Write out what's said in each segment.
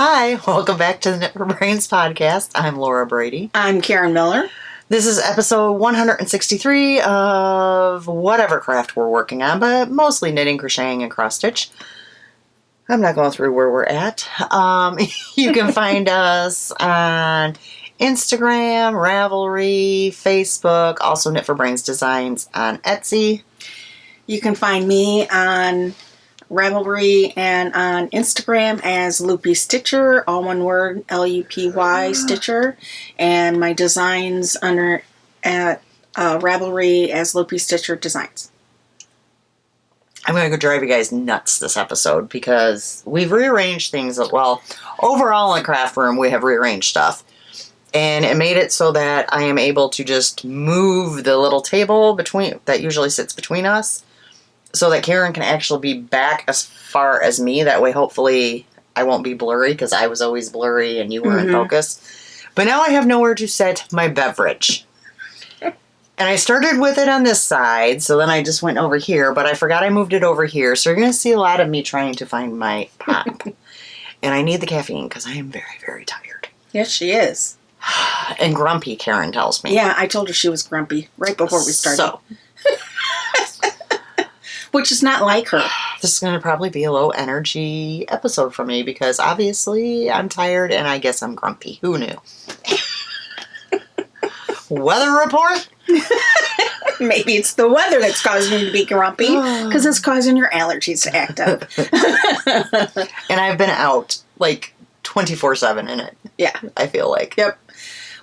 Hi, welcome back to the Knit for Brains podcast. I'm Laura Brady. I'm Karen Miller. This is episode 163 of whatever craft we're working on, but mostly knitting, crocheting, and cross stitch. I'm not going through where we're at. You can find us on Instagram, Ravelry, Facebook, also Knit for Brains Designs on Etsy. You can find me on Ravelry and on Instagram as Loopy Stitcher, all one word, Lupy Stitcher, and my designs under at Ravelry as Loopy Stitcher Designs. I'm going to go drive you guys nuts this episode because we've rearranged things. Well, overall in the craft room, we have rearranged stuff. And it made it so that I am able to just move the little table that usually sits between us so that Karen can actually be back as far as me. That way, hopefully, I won't be blurry because I was always blurry and you were in focus. But now I have nowhere to set my beverage. And I started with it on this side, so then I just went over here, but I forgot I moved it over here. So you're going to see a lot of me trying to find my pop. And I need the caffeine because I am very, very tired. Yes, she is. And grumpy, Karen tells me. Yeah, I told her she was grumpy right before we started. So, which is not like her. This is going to probably be a low energy episode for me because obviously I'm tired and I guess I'm grumpy. Who knew? Weather report? Maybe it's the weather that's causing you to be grumpy because it's causing your allergies to act up. And I've been out like 24/7 in it. Yeah. I feel like. Yep.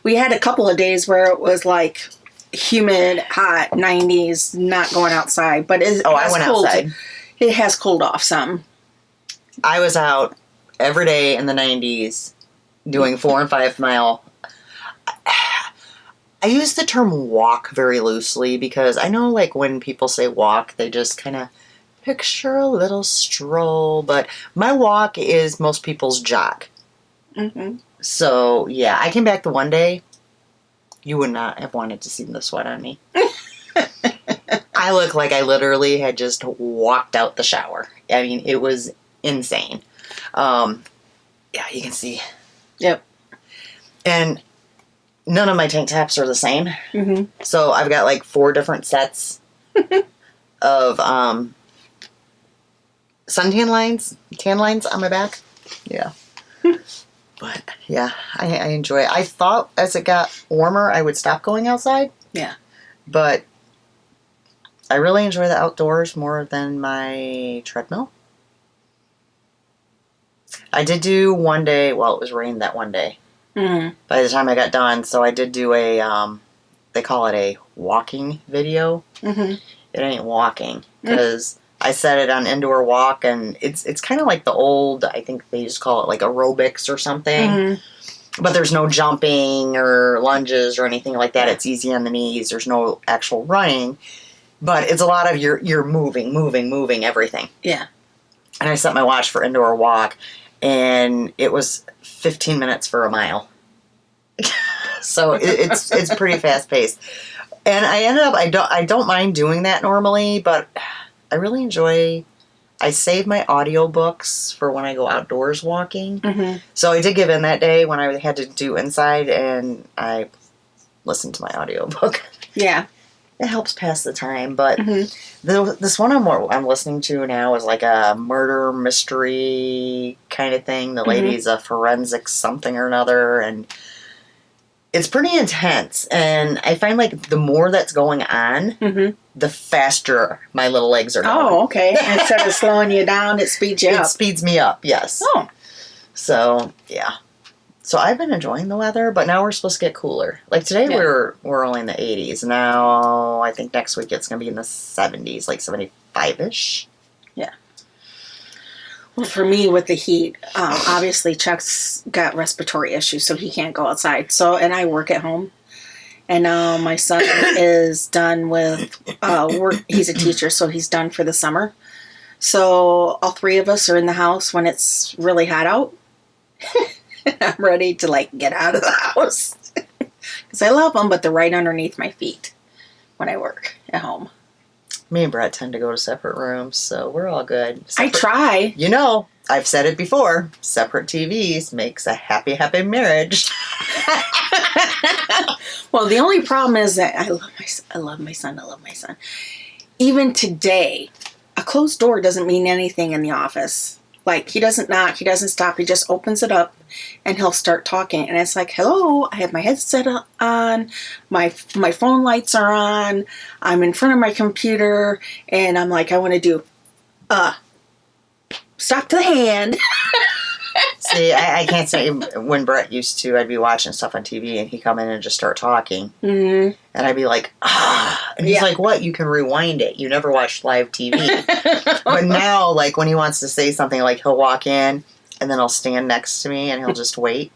We had a couple of days where it was like humid, hot, 90s, not going outside. But I went outside. It has cooled off some. I was out every day in the 90s doing 4 and 5 mile. I use the term walk very loosely because I know like when people say walk, they just kind of picture a little stroll. But my walk is most people's jog. Mm-hmm. So, yeah, I came back the one day. You would not have wanted to see the sweat on me. I look like I literally had just walked out the shower. I mean, it was insane. Yeah, you can see. Yep. And none of my tank tops are the same. Mm-hmm. So I've got like 4 different sets of tan lines on my back. Yeah. But, yeah, I enjoy it. I thought as it got warmer, I would stop going outside. Yeah. But I really enjoy the outdoors more than my treadmill. I did do one day, well, it was rain that one day. Mm-hmm. By the time I got done, so I did do a, they call it a walking video. Mm-hmm. It ain't walking, because I set it on indoor walk, and it's kind of like the old, I think they just call it like aerobics or something. Mm-hmm. But there's no jumping or lunges or anything like that. It's easy on the knees. There's no actual running. But it's a lot of you're moving everything. Yeah. And I set my watch for indoor walk, and it was 15 minutes for a mile. So it's pretty fast paced. And I ended up, I don't mind doing that normally, but I really enjoy, I save my audiobooks for when I go outdoors walking. Mm-hmm. So I did give in that day when I had to do inside, and I listened to my audiobook. Yeah. It helps pass the time, but this one I'm listening to now is like a murder mystery kind of thing. The lady's a forensic something or another, and it's pretty intense. And I find like the more that's going on, the faster my little legs are going. Oh, okay. Instead of slowing you down, it speeds you up. It speeds me up, yes. Oh. So, yeah. So I've been enjoying the weather, but now we're supposed to get cooler. Like today we're only in the 80s. Now I think next week it's going to be in the 70s, like 75-ish. Yeah. Well, for me with the heat, obviously Chuck's got respiratory issues, so he can't go outside. So, and I work at home. And my son is done with work. He's a teacher, so he's done for the summer. So all 3 of us are in the house when it's really hot out. I'm ready to, like, get out of the house. Because I love them, but they're right underneath my feet when I work at home. Me and Brett tend to go to separate rooms, so we're all good. I try. You know, I've said it before, separate TVs makes a happy, happy marriage. Well, the only problem is that I love my son. Even today, a closed door doesn't mean anything in the office. Like, he doesn't knock, he doesn't stop, he just opens it up and he'll start talking. And it's like, hello, I have my headset on, my phone lights are on, I'm in front of my computer, and I'm like, I want to do, stop to the hand. See, I can't say, when Brett used to, I'd be watching stuff on TV and he'd come in and just start talking. Mm-hmm. And I'd be like, And he's like, what? You can rewind it. You never watched live TV. But now, like, when he wants to say something, like, he'll walk in and then he'll stand next to me and he'll just wait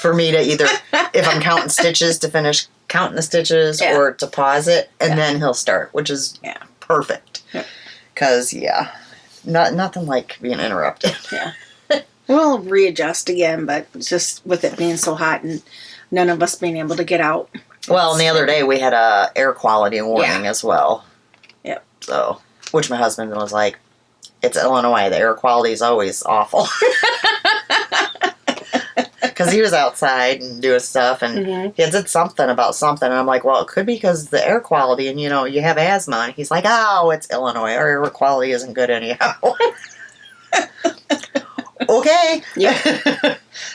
for me to either, if I'm counting stitches, to finish counting the stitches or to pause it. And then he'll start, which is perfect. Because, nothing like being interrupted. Yeah. We'll readjust again, but just with it being so hot and none of us being able to get out. Well, and the other day we had a air quality warning as well. Yep. So, which my husband was like, it's Illinois, the air quality is always awful. Because he was outside and doing stuff, and he had said something about something, and I'm like, well, it could be because the air quality, and you have asthma. And he's like, oh, it's Illinois, our air quality isn't good anyhow. Okay. Yeah.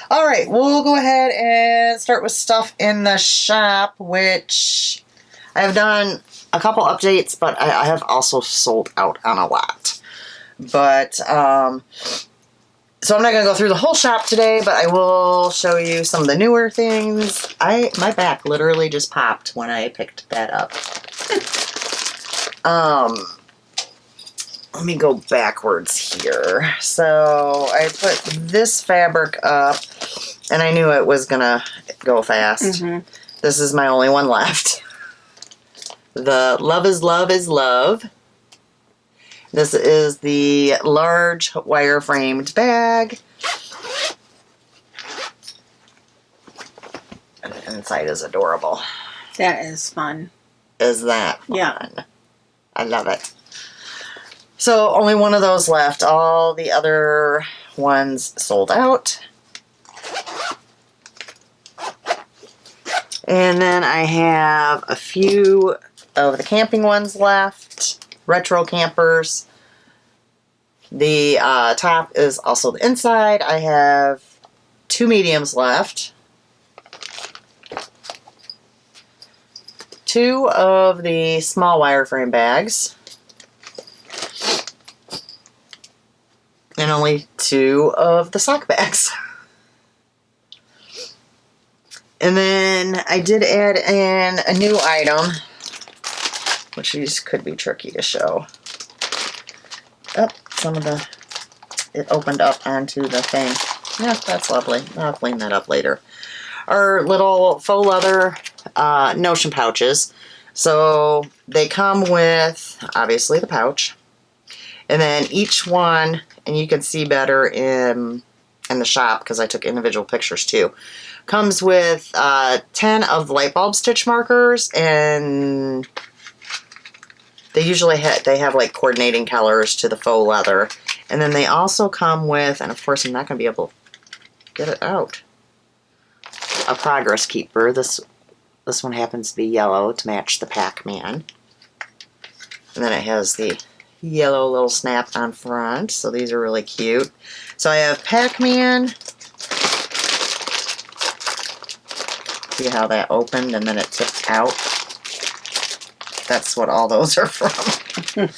All right. We'll go ahead and start with stuff in the shop, which I have done a couple updates, but I have also sold out on a lot. But, so I'm not going to go through the whole shop today, but I will show you some of the newer things. My back literally just popped when I picked that up. Let me go backwards here. So I put this fabric up, and I knew it was gonna go fast. This is my only one left. The Love is Love is Love. This is the large wire-framed bag. And the inside is adorable. That is fun. Is that fun? Yeah. I love it. So, only one of those left. All the other ones sold out. And then I have a few of the camping ones left. Retro campers. The top is also the inside. I have 2 mediums left. 2 of the small wireframe bags. And only 2 of the sock bags. And then I did add in a new item, which these could be tricky to show. Oh, it opened up onto the thing. Yeah, that's lovely. I'll clean that up later. Our little faux leather Notion pouches. So they come with, obviously, the pouch. And then each one, and you can see better in the shop because I took individual pictures too, comes with 10 of the light bulb stitch markers, and they usually have like coordinating colors to the faux leather. And then they also come with, and of course I'm not going to be able to get it out, a progress keeper. This one happens to be yellow to match the Pac-Man. And then it has the yellow little snap on front, so these are really cute. So I have Pac-Man. See how that opened and then it tipped out? That's what all those are from.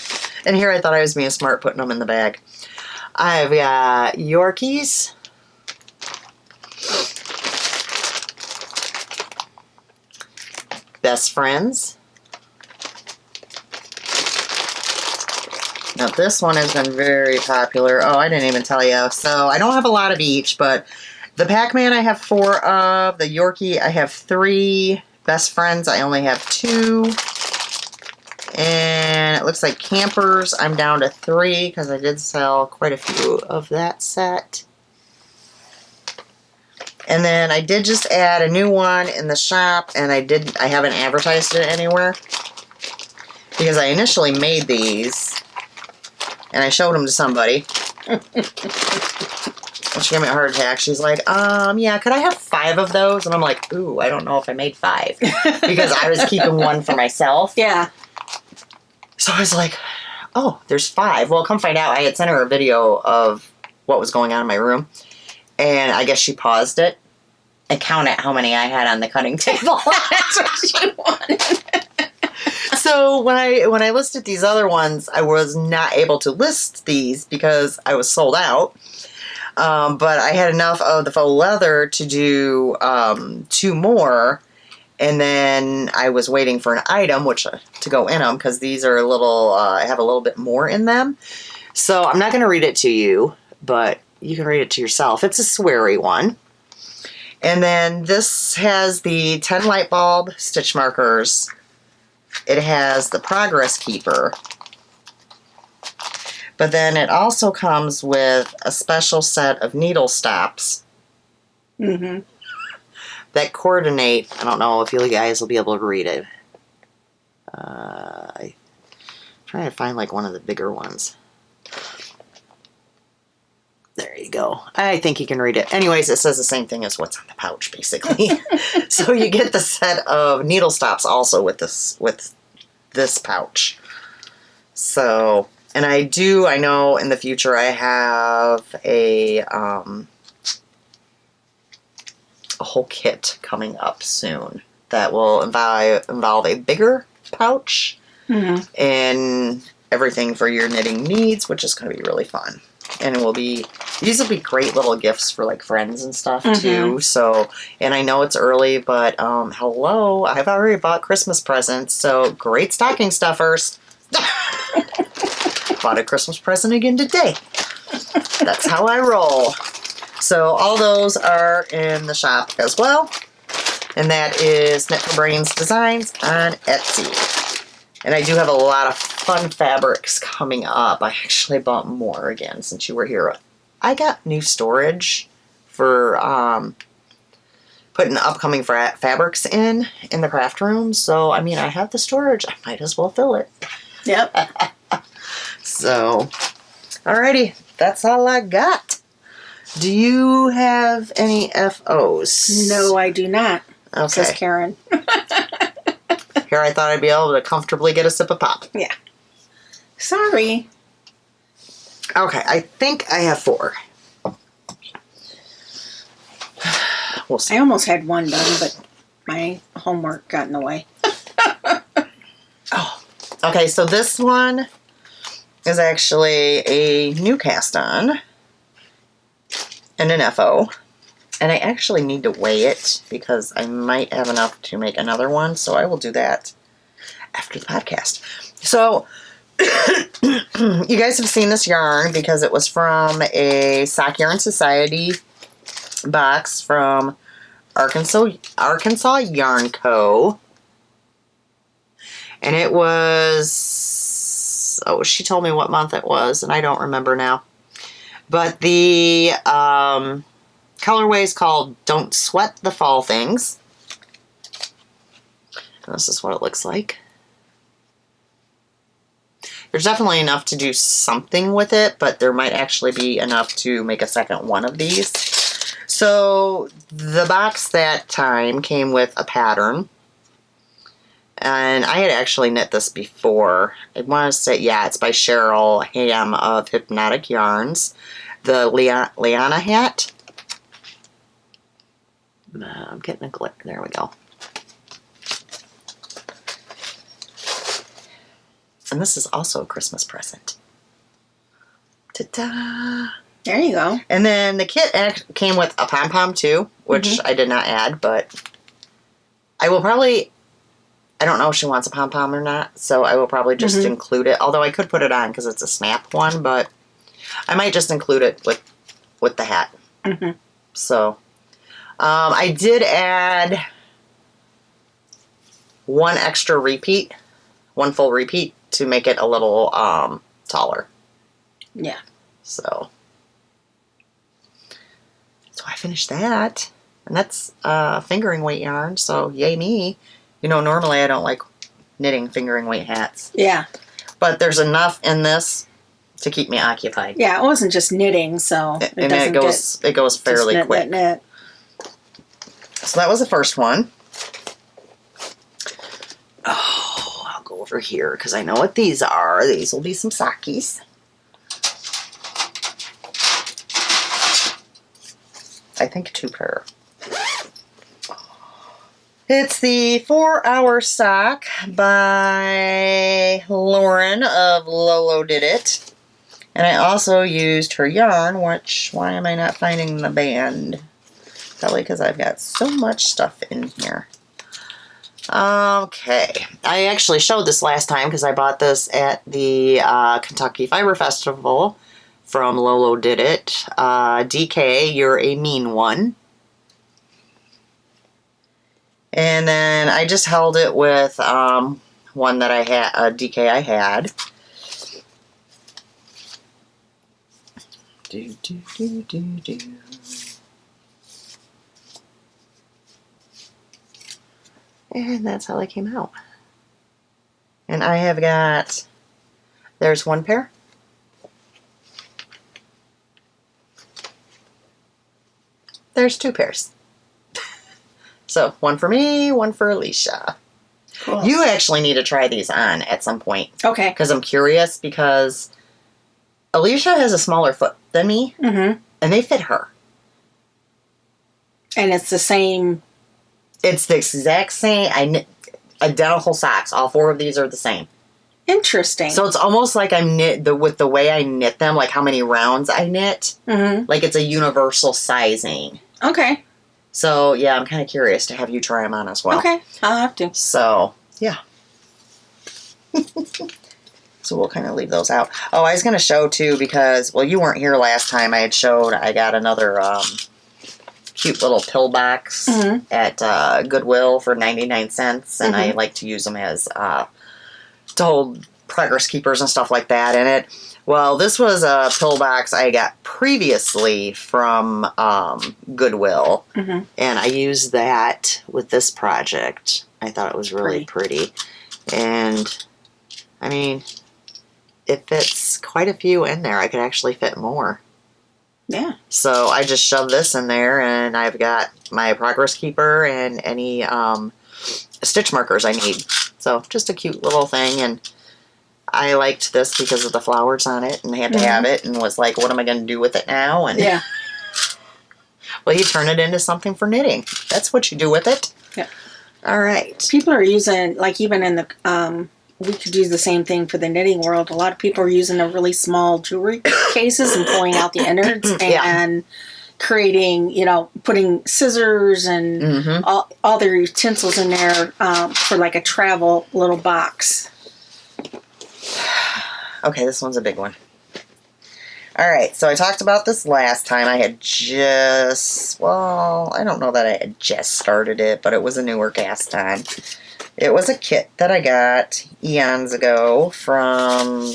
And here I thought I was being smart putting them in the bag. I've got Yorkies. Best Friends. Now this one has been very popular. Oh, I didn't even tell you. So I don't have a lot of each, but the Pac-Man I have 4 of. The Yorkie I have 3. Best Friends I only have 2. And it looks like campers I'm down to 3 because I did sell quite a few of that set. And then I did just add a new one in the shop, and I haven't advertised it anywhere because I initially made these and I showed them to somebody, She gave me a heart attack. She's like, yeah, could I have 5 of those? And I'm like, ooh, I don't know if I made 5. Because I was keeping one for myself. Yeah. So I was like, oh, there's 5. Well, come find out. I had sent her a video of what was going on in my room. And I guess she paused it and counted how many I had on the cutting table. That's what she wanted. So when I listed these other ones, I was not able to list these because I was sold out. But I had enough of the faux leather to do 2 more. And then I was waiting for an item to go in them because these are a little, have a little bit more in them. So I'm not going to read it to you, but you can read it to yourself. It's a sweary one. And then this has the 10 light bulb stitch markers. It has the progress keeper. But then it also comes with a special set of needle stops. Mm-hmm. That coordinate. I don't know if you guys will be able to read it. I'm trying to find like one of the bigger ones. There you go. I think you can read it. Anyways, it says the same thing as what's on the pouch, basically. So you get the set of needle stops also with this pouch. So, and I know in the future I have a whole kit coming up soon that will involve a bigger pouch and everything for your knitting needs, which is going to be really fun. And these will be great little gifts for like friends and stuff too. So, and I know it's early, but hello, I've already bought Christmas presents, so great stocking stuffers. Bought a Christmas present again today. That's how I roll. So all those are in the shop as well. And that is Knit for Brains Designs on Etsy. And I do have a lot of fun fabrics coming up. I actually bought more again since you were here. I got new storage for putting upcoming fabrics in the craft room. So, I mean, I have the storage. I might as well fill it. Yep. So, alrighty. That's all I got. Do you have any FOs? No, I do not. Okay. Says Karen. Here I thought I'd be able to comfortably get a sip of pop. Yeah. Sorry. Okay, I think I have 4. We'll see. I almost had one done, but my homework got in the way. Oh. Okay, so this one is actually a new cast on and an FO. And I actually need to weigh it because I might have enough to make another one. So I will do that after the podcast. So you guys have seen this yarn because it was from a Sock Yarn Society box from Arkansas Yarn Co. And it was, she told me what month it was, and I don't remember now. But the colorway is called Don't Sweat the Fall Things. And this is what it looks like. There's definitely enough to do something with it, but there might actually be enough to make a second one of these. So the box that time came with a pattern. And I had actually knit this before. I want to say, yeah, it's by Cheryl Ham of Hypnotic Yarns. The Liana hat. I'm getting a glint. There we go. And this is also a Christmas present. Ta-da! There you go. And then the kit came with a pom-pom too, which I did not add, but I will probably, I don't know if she wants a pom-pom or not, so I will probably just include it. Although I could put it on because it's a snap one, but I might just include it with the hat. So, I did add one extra repeat, one full repeat to make it a little taller. Yeah. So I finished that. And that's fingering weight yarn, so yay me. You know, normally I don't like knitting fingering weight hats. Yeah. But there's enough in this to keep me occupied. Yeah, it wasn't just knitting, so it goes fairly quick. Knit. So that was the first one. Oh, I'll go over here because I know what these are. These will be some sockies. I think 2 pair. It's the 4-Hour Sock by Lauren of Lolo Did It. And I also used her yarn, which, why am I not finding the band? Probably because I've got so much stuff in here. Okay. I actually showed this last time because I bought this at the Kentucky Fiber Festival from Lolo Did It. DK, You're a Mean One. And then I just held it with one that I had, a DK I had. Do, do, do, do, do. And that's how they came out. And I have got, there's 1 pair. There's 2 pairs. So, 1 for me, 1 for Alisha. Cool. You actually need to try these on at some point. Okay. Because I'm curious, because Alisha has a smaller foot than me, and they fit her. And it's the same. It's the exact same, identical socks. All 4 of these are the same. Interesting. So it's almost like I'm with the way I knit them, like how many rounds I knit. Like it's a universal sizing. Okay. So, yeah, I'm kind of curious to have you try them on as well. Okay, I'll have to. So, yeah. So we'll kind of leave those out. Oh, I was going to show, too, because, well, you weren't here last time. I got another cute little pill box at Goodwill for 99 cents, and I like to use them as to hold progress keepers and stuff like that in it. Well, this was a pill box I got previously from Goodwill, and I used that with this project. I thought it was really pretty. And, I mean, it fits quite a few in there. I could actually fit more. Yeah. So I just shoved this in there, and I've got my progress keeper and any stitch markers I need. So just a cute little thing, and I liked this because of the flowers on it, and I had to have it, and was like, what am I going to do with it now? And yeah. Well, you turn it into something for knitting. That's what you do with it. Yeah. All right. People are using, like even in the, we could do the same thing for the knitting world. A lot of people are using the really small jewelry cases and pulling out the innards and creating, putting scissors and all their utensils in there for like a travel little box. Okay, this one's a big one. All right, so I talked about this last time. I had I don't know that I had just started it, but it was a newer cast on. It was a kit that I got eons ago from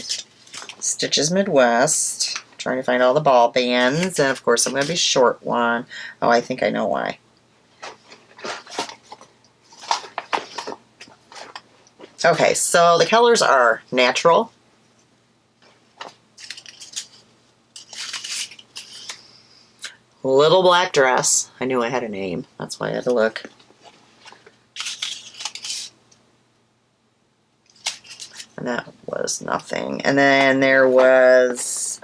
Stitches Midwest. I'm trying to find all the ball bands, and of course I'm going to be short one. Oh, I think I know why. Okay, so the colors are Natural, Little Black Dress. I knew I had a name. That's why I had to look. And that was nothing. And then there was...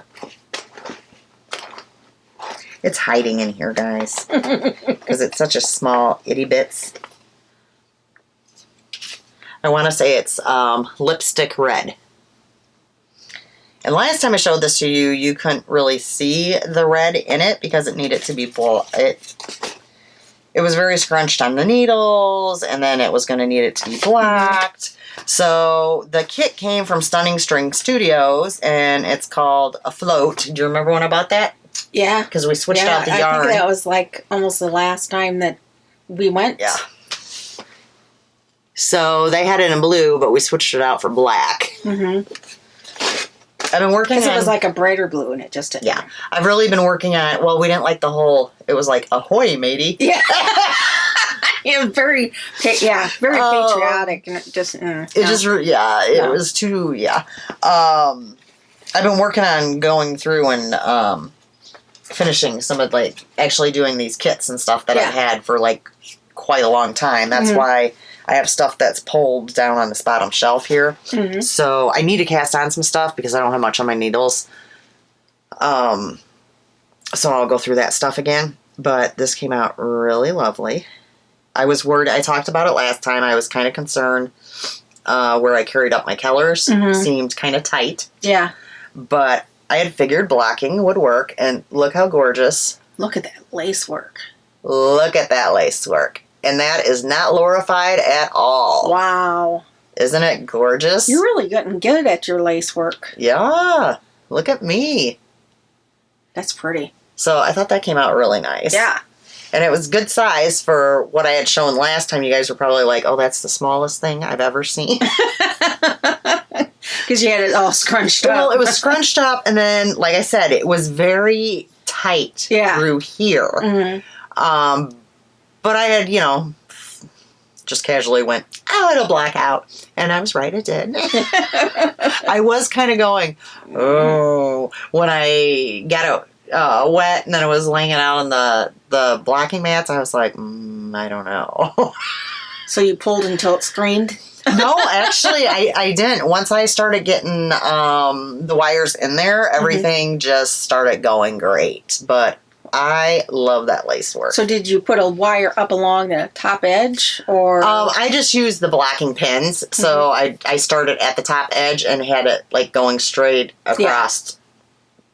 It's hiding in here, guys. Because it's such a small itty bits. I want to say it's Lipstick Red. And last time I showed this to you, you couldn't really see the red in it because it needed to be it was very scrunched on the needles, and then it was going to need it to be blacked. So the kit came from Stunning String Studios, and it's called Afloat. Do you remember when I bought that? Yeah. Because we switched out the yarn. I think that was like almost the last time that we went. Yeah. So they had it in blue, but we switched it out for black. I've been working on... Because it was like a brighter blue, and it just didn't. Yeah. I've really been working on... Well, we didn't like the whole... It was like, ahoy, matey. Yeah. It was very patriotic, and it just... It was too... Yeah. I've been working on going through and finishing some of like actually doing these kits and stuff that I've had for like quite a long time. That's why I have stuff that's pulled down on this bottom shelf here. So I need to cast on some stuff because I don't have much on my needles. So I'll go through that stuff again. But this came out really lovely. I was worried. I talked about it last time. I was kind of concerned where I carried up my colors. Seemed kind of tight. Yeah. But I had figured blocking would work. And look how gorgeous. Look at that lace work. Look at that lace work. And that is not glorified at all. Wow. Isn't it gorgeous? You're really getting good at your lace work. Yeah. Look at me. That's pretty. So I thought that came out really nice. Yeah. And it was good size for what I had shown last time. You guys were probably like, oh, that's the smallest thing I've ever seen. Because you had it all scrunched up. Well, it was scrunched up. And then, like I said, it was very tight through here. But I had, just casually went, oh, it'll black out. And I was right, it did. I was kind of going, oh, when I got it wet and then it was laying it out on the blocking mats, I was like, I don't know. So you pulled until it screamed? No, actually, I didn't. Once I started getting the wires in there, everything just started going great. But I love that lace work. So did you put a wire up along the top edge, or? I just used the blocking pins. So I started at the top edge and had it like going straight across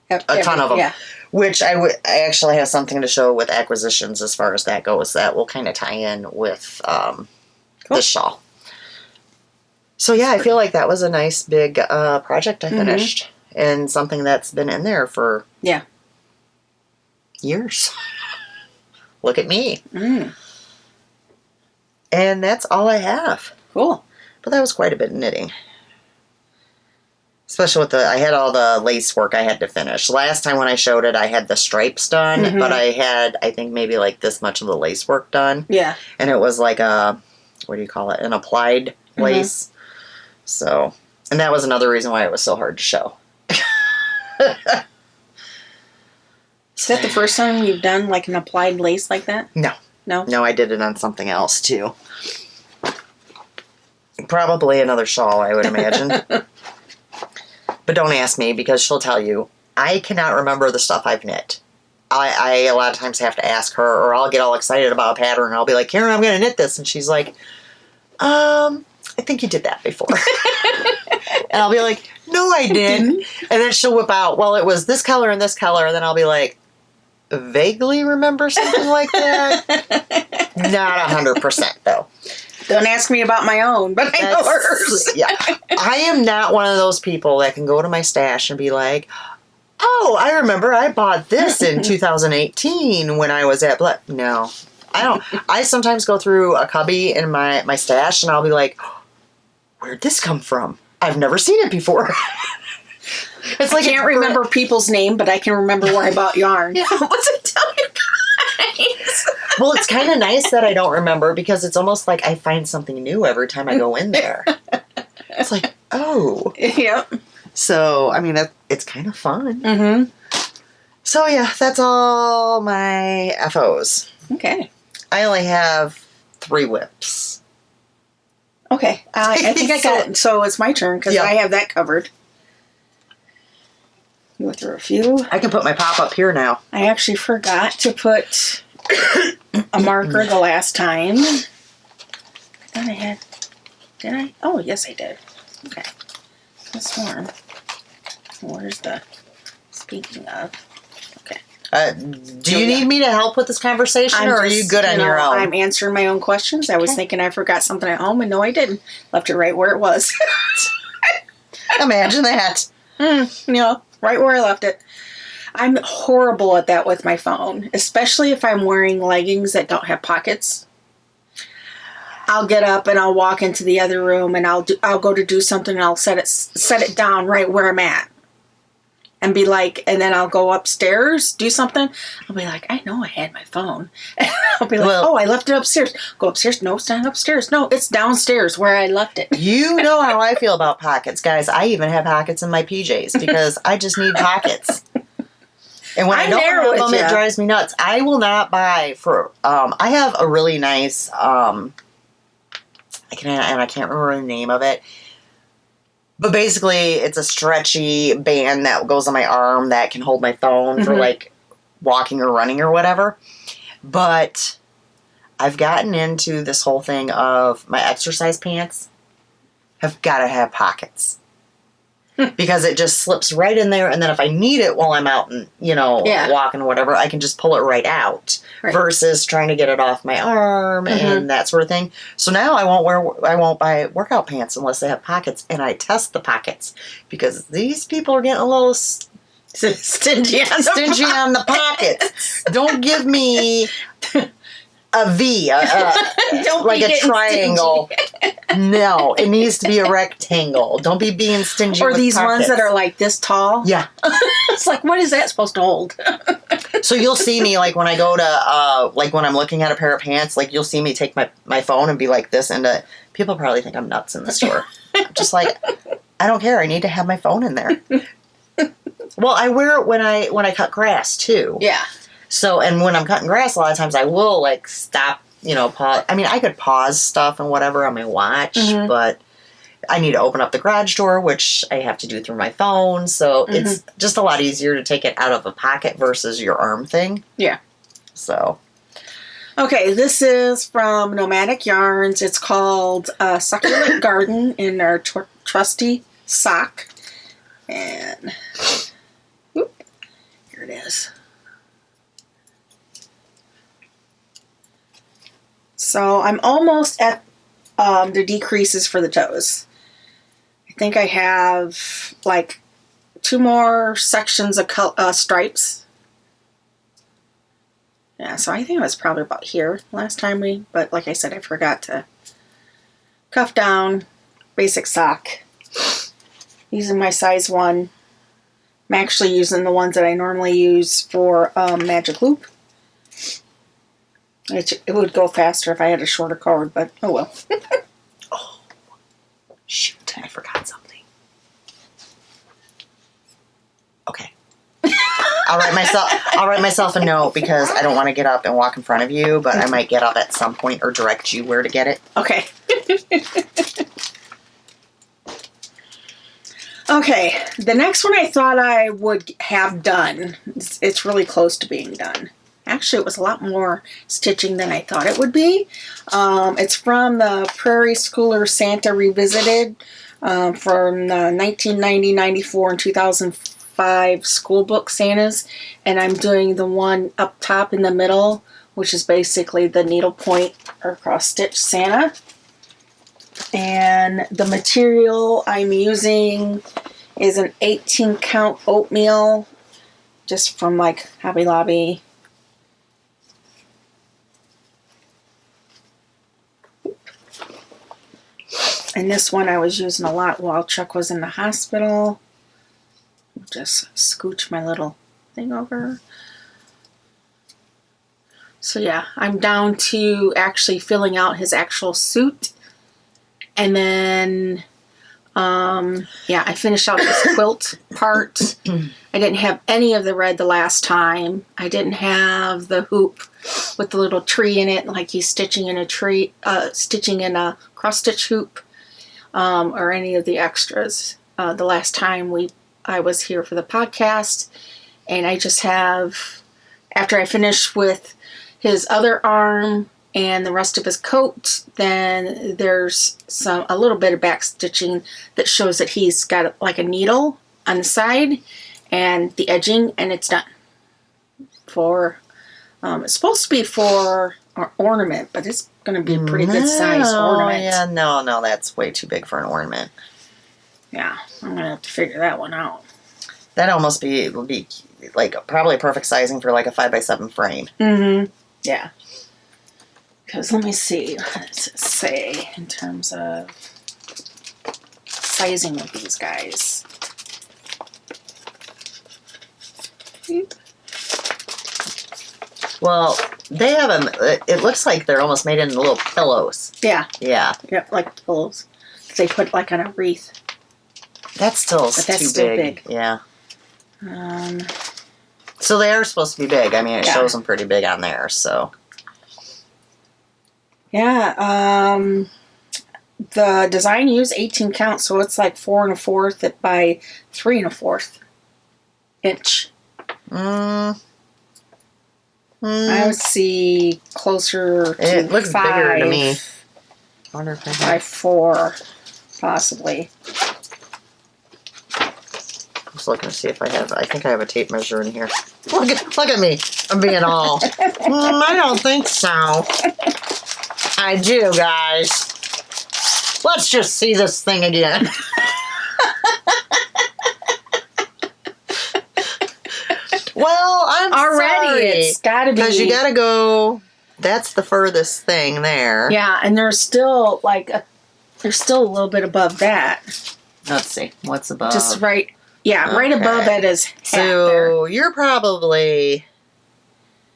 a ton of them. Yeah. Which I actually have something to show with acquisitions as far as that goes. That will kind of tie in with this shawl. So yeah, I feel like that was a nice big project I finished. And something that's been in there for years. Look at me. And that's all I have. Cool. But that was quite a bit of knitting. Especially with I had all the lace work I had to finish. Last time when I showed it, I had the stripes done, but I had, I think, maybe like this much of the lace work done. Yeah. And it was like an applied lace. So, and that was another reason why it was so hard to show. Is that the first time you've done like an applied lace like that? No. No? No, I did it on something else too. Probably another shawl, I would imagine. But don't ask me because she'll tell you, I cannot remember the stuff I've knit. I a lot of times have to ask her, or I'll get all excited about a pattern and I'll be like, Karen, I'm going to knit this. And she's like, I think you did that before. And I'll be like, no, I didn't. And then she'll whip out, well, it was this color and this color. And then I'll be like, vaguely remember something like that? Not 100% though. Don't ask me about my own, but I know hers. Yeah. I am not one of those people that can go to my stash and be like, oh, I remember I bought this in 2018 when I was at No, I don't. I sometimes go through a cubby in my stash and I'll be like, where'd this come from? I've never seen it before. It's like I can't remember people's name, but I can remember where I bought yarn. Yeah. What's it tell you guys? Well, it's kind of nice that I don't remember because it's almost like I find something new every time I go in there. It's like, oh. Yep. So, I mean, it's kind of fun. So, yeah, that's all my FOs. Okay. I only have 3 whips. Okay. I think I got it. So it's my turn because I have that covered. Go through a few. I can put my pop up here now. I actually forgot to put a marker the last time. I thought I had. Did I? Oh, yes, I did. Okay. This one. Where's the. Speaking of. Okay. Do you need me to help with this conversation, or are you good on your own? I'm answering my own questions. I was thinking I forgot something at home, and no, I didn't. Left it right where it was. Imagine that. Right where I left it. I'm horrible at that with my phone, especially if I'm wearing leggings that don't have pockets. I'll get up and I'll walk into the other room and I'll go to do something and I'll set it down right where I'm at. and be like, and then I'll go upstairs, do something. I'll be like, I know I had my phone. And I'll be like, I left it upstairs. Go upstairs. No, it's not upstairs. No, it's downstairs where I left it. You know how I feel about pockets, guys. I even have pockets in my PJs because I just need pockets. And when I don't have them, it drives me nuts. I will not buy for, I have a really nice, I can't remember the name of it. But basically, it's a stretchy band that goes on my arm that can hold my phone for, like, walking or running or whatever. But I've gotten into this whole thing of my exercise pants have got to have pockets. Because it just slips right in there, and then if I need it while I'm out and, walking or whatever, I can just pull it right out. Right. Versus trying to get it off my arm and that sort of thing. So now I won't buy workout pants unless they have pockets, and I test the pockets because these people are getting a little stingy on the pockets. Don't give me a V, don't like a triangle. No, it needs to be a rectangle. Don't be being stingy. Or with these pockets. ones that are like this tall. Yeah. It's like, what is that supposed to hold? So you'll see me, like, when I go to, like, when I'm looking at a pair of pants, like, you'll see me take my phone and be like this, and people probably think I'm nuts in the store. I'm just like, I don't care. I need to have my phone in there. Well, I wear it when I cut grass, too. Yeah. So, and when I'm cutting grass, a lot of times I will, like, stop, pause. I mean, I could pause stuff and whatever on my watch, but I need to open up the garage door, which I have to do through my phone. So it's just a lot easier to take it out of a pocket versus your arm thing. Yeah. So. Okay, this is from Nomadic Yarns. It's called Succulent Garden in our trusty sock. And here it is. So I'm almost at the decreases for the toes. I think I have like 2 more sections of stripes. Yeah, so I think it was probably about here last time but like I said, I forgot to cuff down, basic sock. Using my size 1. I'm actually using the ones that I normally use for Magic Loop. It would go faster if I had a shorter cord, but oh well. Oh, shoot, I forgot something. Okay. I'll write myself a note because I don't want to get up and walk in front of you, but I might get up at some point or direct you where to get it. Okay. Okay, the next one I thought I would have done. It's really close to being done. Actually, it was a lot more stitching than I thought it would be. It's from the Prairie Schooler Santa Revisited from the 1990, 94, and 2005 school book Santas. And I'm doing the one up top in the middle, which is basically the needlepoint or cross-stitch Santa. And the material I'm using is an 18-count oatmeal, just from like Hobby Lobby. And this one I was using a lot while Chuck was in the hospital. Just scooch my little thing over. So yeah, I'm down to actually filling out his actual suit. And then, I finished out this quilt part. I didn't have any of the red the last time. I didn't have the hoop with the little tree in it, like he's stitching in a tree, stitching in a cross-stitch hoop, or any of the extras. The last time I was here for the podcast, and I just have, after I finish with his other arm and the rest of his coat, then there's a little bit of back stitching that shows that he's got like a needle on the side and the edging, and it's done. It's supposed to be for ornament, but it's going to be a pretty good size ornament. Yeah, no, that's way too big for an ornament. Yeah, I'm going to have to figure that one out. That'd almost be like probably perfect sizing for like a 5x7 frame. Mm-hmm. Yeah. Because let me see, what does it say in terms of sizing of these guys? Well, they have them. It looks like they're almost made into little pillows. Yeah. Yeah. Yep, like pillows. They put like on a wreath. That's still too big. Yeah. So they are supposed to be big. I mean, it shows them pretty big on there, so. Yeah. The design used 18 count, so it's like 4 1/4 by 3 1/4 inch. I would see closer to it looks 5, bigger to me. I wonder if I have... by 4, possibly. I was looking to see if I have. I think I have a tape measure in here. Look at me. I'm being all. I don't think so. I do, guys. Let's just see this thing again. Well, I'm already sorry. It's got to be, because you got to go. That's the furthest thing there. Yeah, and there's still there's still a little bit above that. Let's see. What's above? Just right. Yeah, right above it is hat so there. You're probably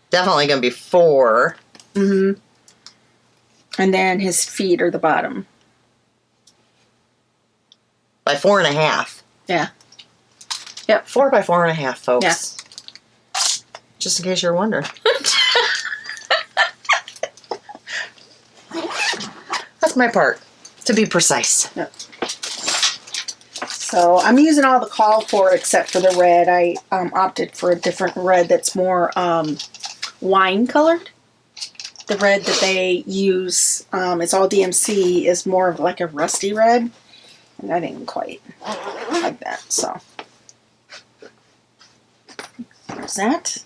definitely going to be 4. Mm-hmm. And then his feet are the bottom. By 4 1/2. Yeah. Yep. 4 by 4 1/2, folks. Yeah. Just in case you're wondering. That's my part, to be precise. Yep. So I'm using all the call for except for the red. I opted for a different red that's more wine colored. The red that they use, it's all DMC, is more of like a rusty red. And I didn't quite like that, so. There's that.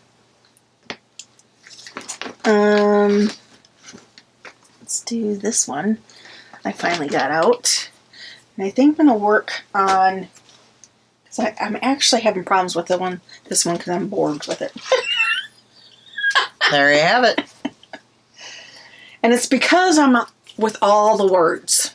Let's do this one. I finally got out. And I think I'm going to work on, because I'm actually having problems with this one because I'm bored with it. There you have it. And it's because I'm with all the words.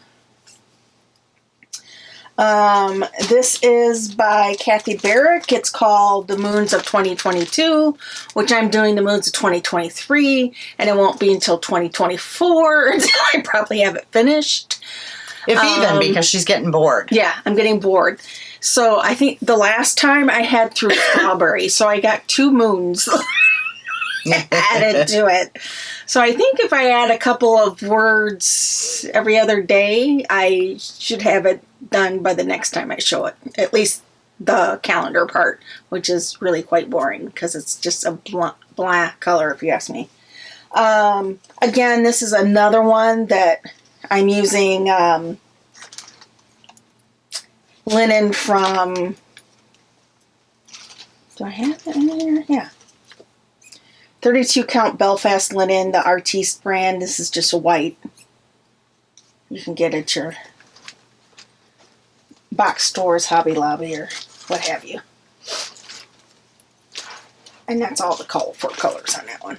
This is by Kathy Barrick. It's called The Moons of 2022, which I'm doing the Moons of 2023, and it won't be until 2024 until I probably have it finished. If even, because she's getting bored. Yeah, I'm getting bored. So I think the last time I had through strawberry, so I got 2 moons added to it. So I think if I add a couple of words every other day, I should have it done by the next time I show it. At least the calendar part, which is really quite boring because it's just a black color, if you ask me. Again, this is another one that I'm using linen from... Do I have it in there? Yeah. 32 count Belfast linen, the Artiste brand. This is just a white. You can get it at your box stores, Hobby Lobby, or what have you. And that's all the colorful colors on that one.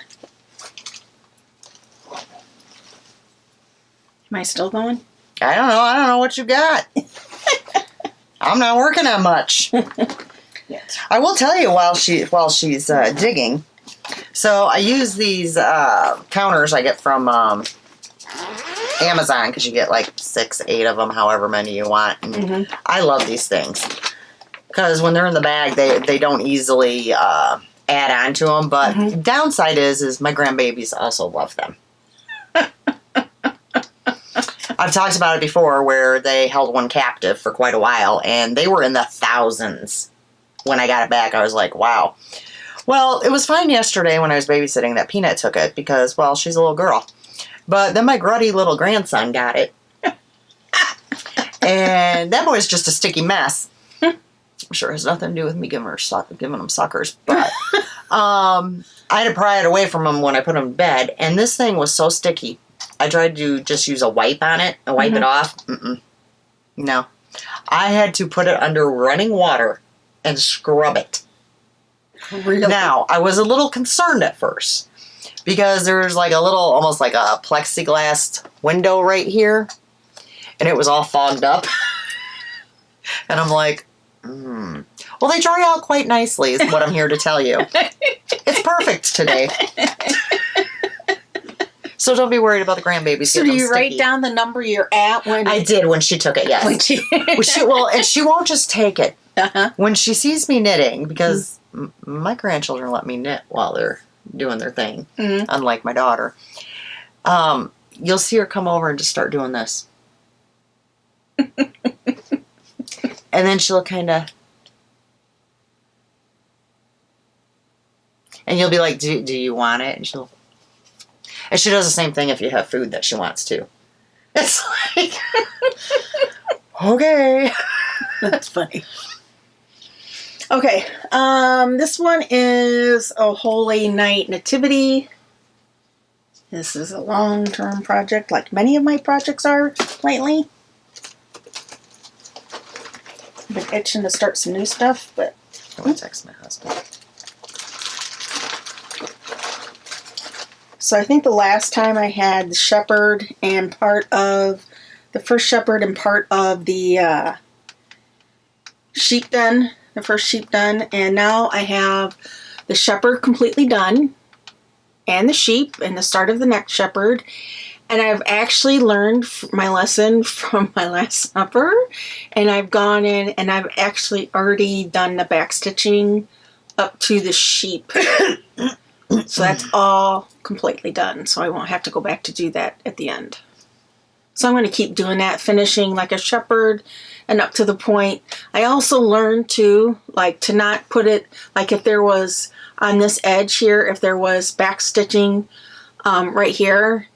Am I still going? I don't know. I don't know what you got. I'm not working on much. Yes. I will tell you while she's digging. So I use these counters I get from Amazon because you get like 6, 8 of them, however many you want. And I love these things because when they're in the bag, they don't easily add on to them. But downside is my grandbabies also love them. I've talked about it before where they held one captive for quite a while, and they were in the thousands. When I got it back, I was like, wow. Well, it was fine yesterday when I was babysitting that Peanut took it because, well, she's a little girl. But then my gruddy little grandson got it. And that boy's just a sticky mess. I'm sure it has nothing to do with me giving him suckers. But I had to pry it away from him when I put him to bed. And this thing was so sticky. I tried to just use a wipe on it and wipe it off. No. I had to put it under running water and scrub it. Really? Now, I was a little concerned at first because there's like a little, almost like a plexiglass window right here, and it was all fogged up. And I'm like, Well, they dry out quite nicely, is what I'm here to tell you. It's perfect today. So don't be worried about the grandbabies. So do you write down the number you're at when I did when she took it, yes. And she won't just take it. Uh-huh. When she sees me knitting, because my grandchildren let me knit while they're doing their thing, unlike my daughter, you'll see her come over and just start doing this. And then she'll kind of... And you'll be like, do you want it? And she does the same thing if you have food that she wants to. It's like, okay. That's funny. Okay, this one is a Holy Night Nativity. This is a long-term project, like many of my projects are lately. I've been itching to start some new stuff, but... I want to text my husband. So I think the last time I had the shepherd and the first shepherd and part of the sheep done, the first sheep done, and now I have the shepherd completely done, and the sheep, and the start of the next shepherd, and I've actually learned my lesson from my last supper, and I've gone in and I've actually already done the back stitching up to the sheep. So that's all completely done, so I won't have to go back to do that at the end. So I'm going to keep doing that, finishing like a shepherd and up to the point. I also learned to not put it, like if there was on this edge here, if there was back stitching right here,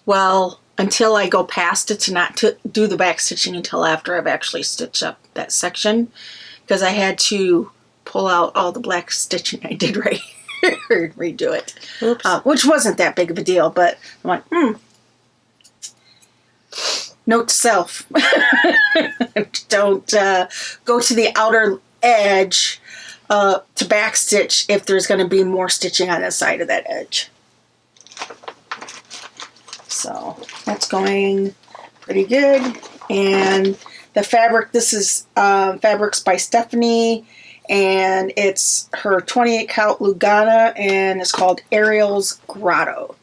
well, until I go past it, to not to do the back stitching until after I've actually stitched up that section, because I had to pull out all the black stitching I did right here. Redo it. Which wasn't that big of a deal, but I'm like, note to self. Don't go to the outer edge to backstitch if there's going to be more stitching on the side of that edge. So that's going pretty good. And the fabric, this is Fabrics by Stephanie, and it's her 28 count Lugana, and it's called Ariel's Grotto.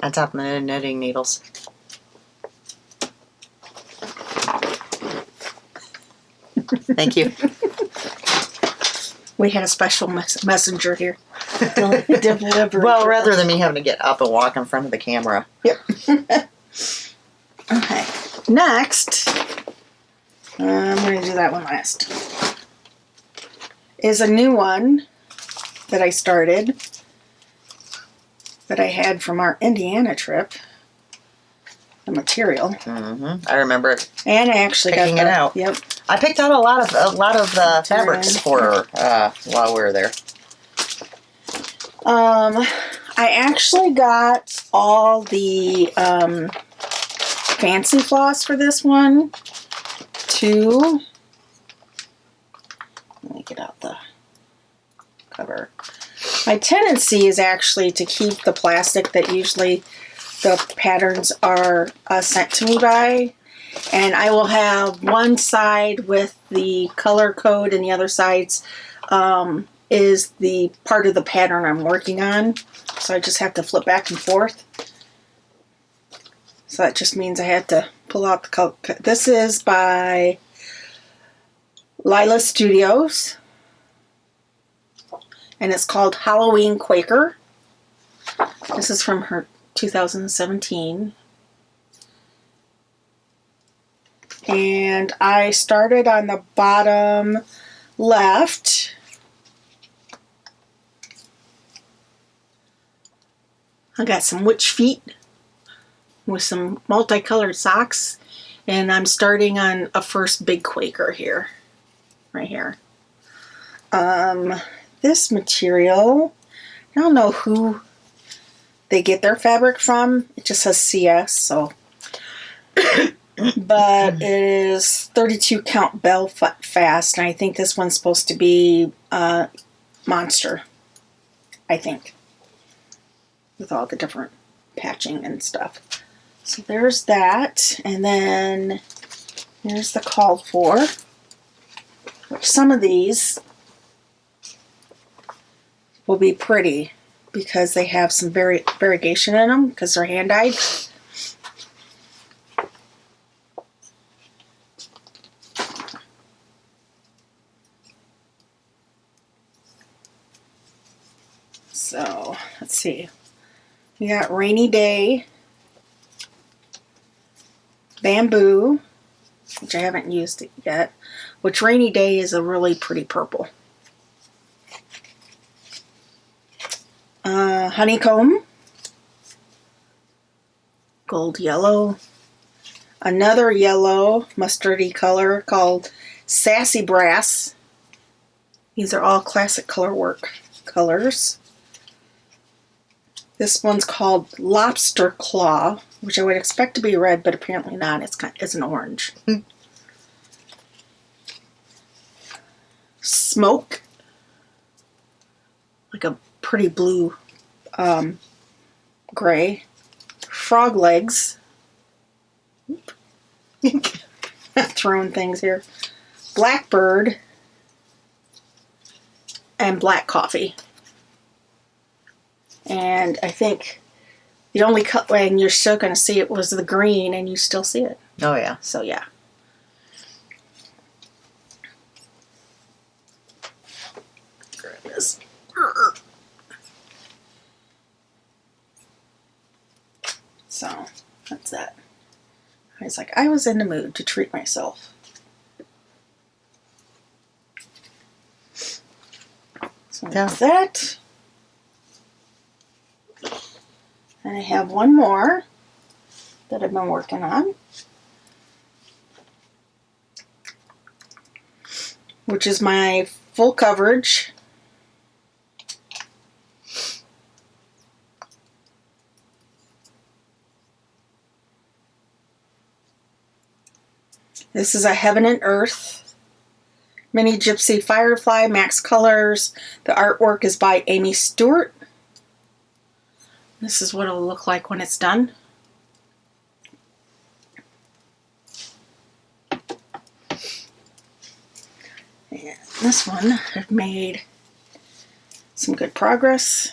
On top of the knitting needles. Thank you. We had a special messenger here. Delivery. Well, rather than me having to get up and walk in front of the camera. Yep. Okay. Next, I'm going to do that one last. Is a new one that I started that I had from our Indiana trip. The material. Mm-hmm. I remember it. And I actually picking got it out. Yep. I picked out a lot of the fabrics for her while we were there. I actually got all the fancy floss for this one too. Let me get out the cover. My tendency is actually to keep the plastic that usually the patterns are sent to me by, and I will have one side with the color code and the other sides is the part of the pattern I'm working on, so I just have to flip back and forth. So that just means I had to pull out the color. This is by Lila Studios, and it's called Halloween Quaker. This is from her 2017. And I started on the bottom left. I got some witch feet with some multicolored socks, and I'm starting on a first big Quaker here, right here. This material, I don't know who they get their fabric from. It just says CS, so. But it is 32 count Belfast, and I think this one's supposed to be Monster, I think. with all the different patching and stuff. So there's that. And then here's the called for. Which some of these will be pretty because they have some variegation in them because they're hand-dyed. So, let's see. We got Rainy Day, Bamboo, which I haven't used it yet, which Rainy Day is a really pretty purple. Honeycomb, gold yellow, another yellow mustardy color called Sassy Brass. These are all classic color work colors. This one's called Lobster Claw, which I would expect to be red, but apparently not. It's an orange. Smoke, like a pretty blue gray. Frog legs. Throwing things here. Blackbird and black coffee. And I think the only color, and you're still going to see it, was the green, and you still see it. Oh, yeah. So, yeah. Grab this. So, that's that. I was like, I was in the mood to treat myself. So, that's that. And I have one more that I've been working on, which is my full coverage. This is a Heaven and Earth Mini Gypsy Firefly Max Colors. The artwork is by Amy Stewart. This is what it'll look like when it's done. And this one, I've made some good progress.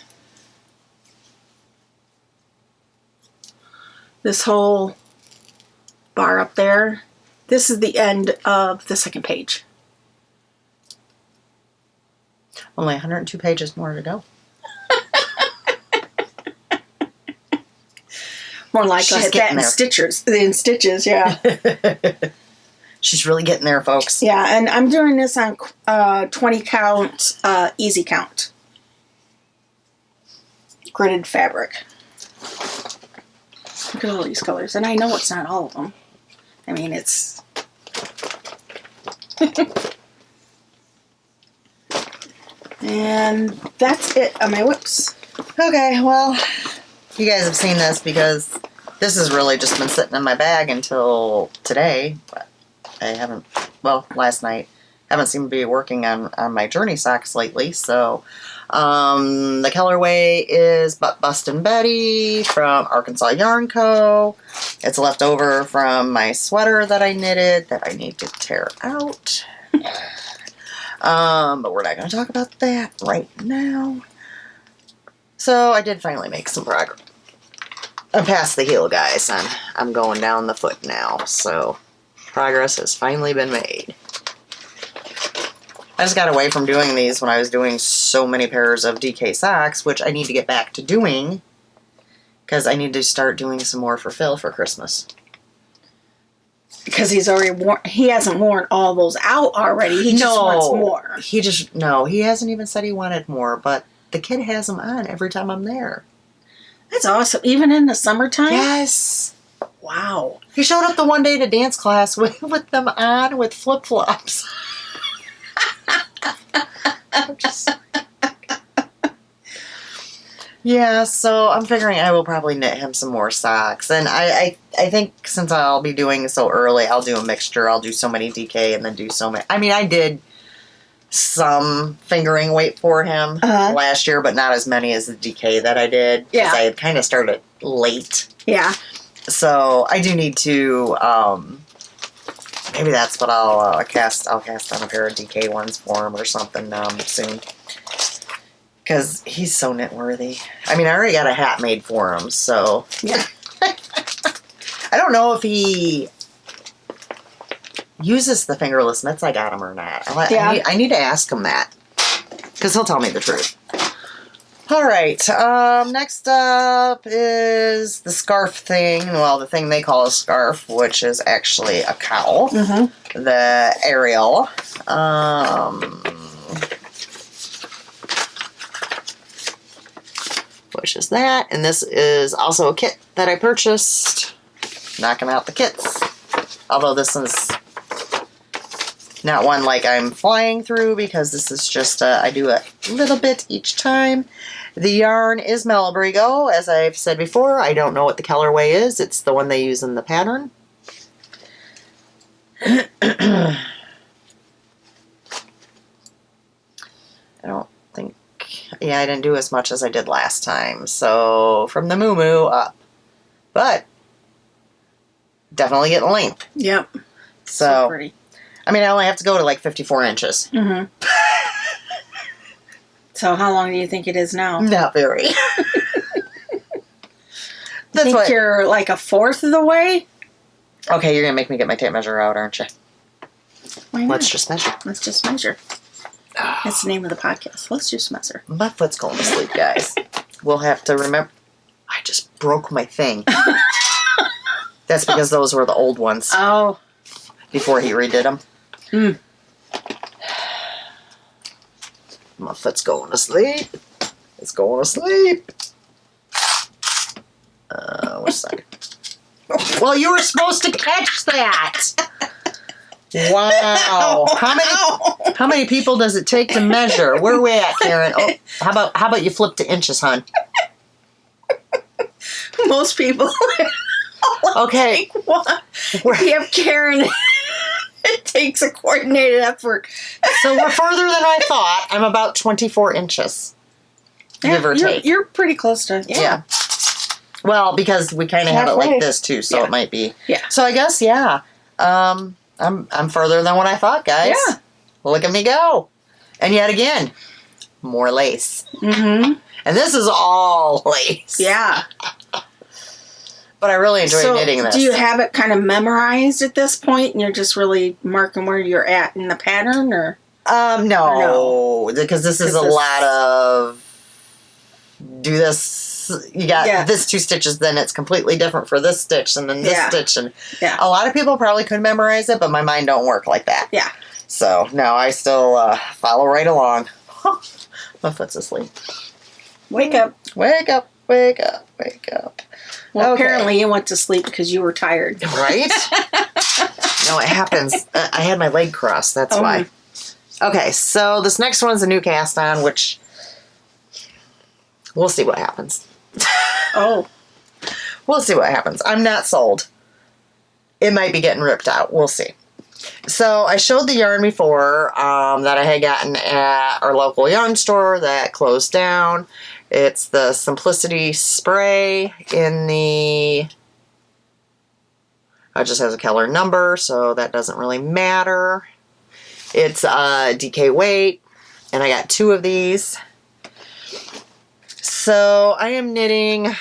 This whole bar up there, this is the end of the second page. Only 102 pages more to go. More like She's that in stitches, yeah. She's really getting there, folks. Yeah, and I'm doing this on 20 count, easy count. Gridded fabric. Look at all these colors. And I know it's not all of them. I mean, it's... And that's it on my whips. Okay, well, you guys have seen this because this has really just been sitting in my bag until today. But I haven't, well, last night. Haven't seemed to be working on my journey socks lately. So the colorway is Butt Bustin' Betty from Arkansas Yarn Co. It's left over from my sweater that I knitted that I need to tear out. But we're not going to talk about that right now. So I did finally make some progress. I'm past the heel, guys. I'm going down the foot now. So progress has finally been made. I just got away from doing these when I was doing so many pairs of DK socks, which I need to get back to doing because I need to start doing some more for Phil for Christmas. Because he's already worn, he hasn't worn all those out already. He just wants more. He hasn't even said he wanted more, but the kid has them on every time I'm there. That's awesome. Even in the summertime? Yes. Wow. He showed up the one day to dance class with them on with flip-flops. Yeah, so I'm figuring I will probably knit him some more socks. And I think since I'll be doing so early, I'll do a mixture. I'll do so many DK and then do so many. I mean, I did some fingering weight for him last year, but not as many as the DK that I did. Because I had kind of started late. Yeah. So I do need to, maybe that's what I'll cast. I'll cast on a pair of DK ones for him or something soon. Because he's so knit worthy. I mean, I already got a hat made for him, so. Yeah. I don't know if he uses the fingerless mitts I got him or not. I need to ask him that. Because he'll tell me the truth. All right. Next up is the scarf thing. Well, the thing they call a scarf, which is actually a cowl. Mm-hmm. The Ariel. Which is that. And this is also a kit that I purchased. Knocking out the kits. Although this is not one like I'm flying through, because this is just, I do a little bit each time. The yarn is Malabrigo, as I've said before. I don't know what the colorway is. It's the one they use in the pattern. I don't think, yeah, I didn't do as much as I did last time. So, from the Moo Moo up. But, definitely getting length. Yep. So pretty. I mean, I only have to go to like 54 inches. Mm-hmm. So how long do you think it is now? Not very. I think you're like a fourth of the way? Okay, you're going to make me get my tape measure out, aren't you? Why not? Let's just measure. Let's just measure. That's the name of the podcast. Let's just measure. My foot's going to sleep, guys. We'll have to remember. I just broke my thing. That's because those were the old ones. Oh. Before he redid them. Mm. My foot's going to sleep. It's going to sleep. Which side? Well, you were supposed to catch that. Wow. How many people does it take to measure? Where are we at, Karen? Oh, how about you flip to inches, hon? Most people. Okay. We have Karen. It takes a coordinated effort. So we're further than I thought. I'm about 24 inches. Give or take. You're pretty close to, yeah. Well, because we kind of have it like this too, so it might be. Yeah. So I guess, yeah. I'm further than what I thought, guys. Yeah. Look at me go. And yet again, more lace. Mm-hmm. And this is all lace. Yeah. But I really enjoy knitting this. Do you have it kind of memorized at this point, and you're just really marking where you're at in the pattern, or? No, because this is a lot of do this. You got this 2 stitches, then it's completely different for this stitch, and then this stitch, and a lot of people probably could memorize it, but my mind don't work like that. Yeah. So no, I still follow right along. My foot's asleep. Wake up! Wake up! Wake up! Wake up! Well, apparently you went to sleep because you were tired. Right? No, it happens. I had my leg crossed. That's why. Okay, so this next one's a new cast on, which we'll see what happens. Oh. We'll see what happens. I'm not sold. It might be getting ripped out. We'll see. So I showed the yarn before that I had gotten at our local yarn store that closed down. It's the Simplicity Spray in the... It just has a color number, so that doesn't really matter. It's DK weight, and I got 2 of these. So I am knitting...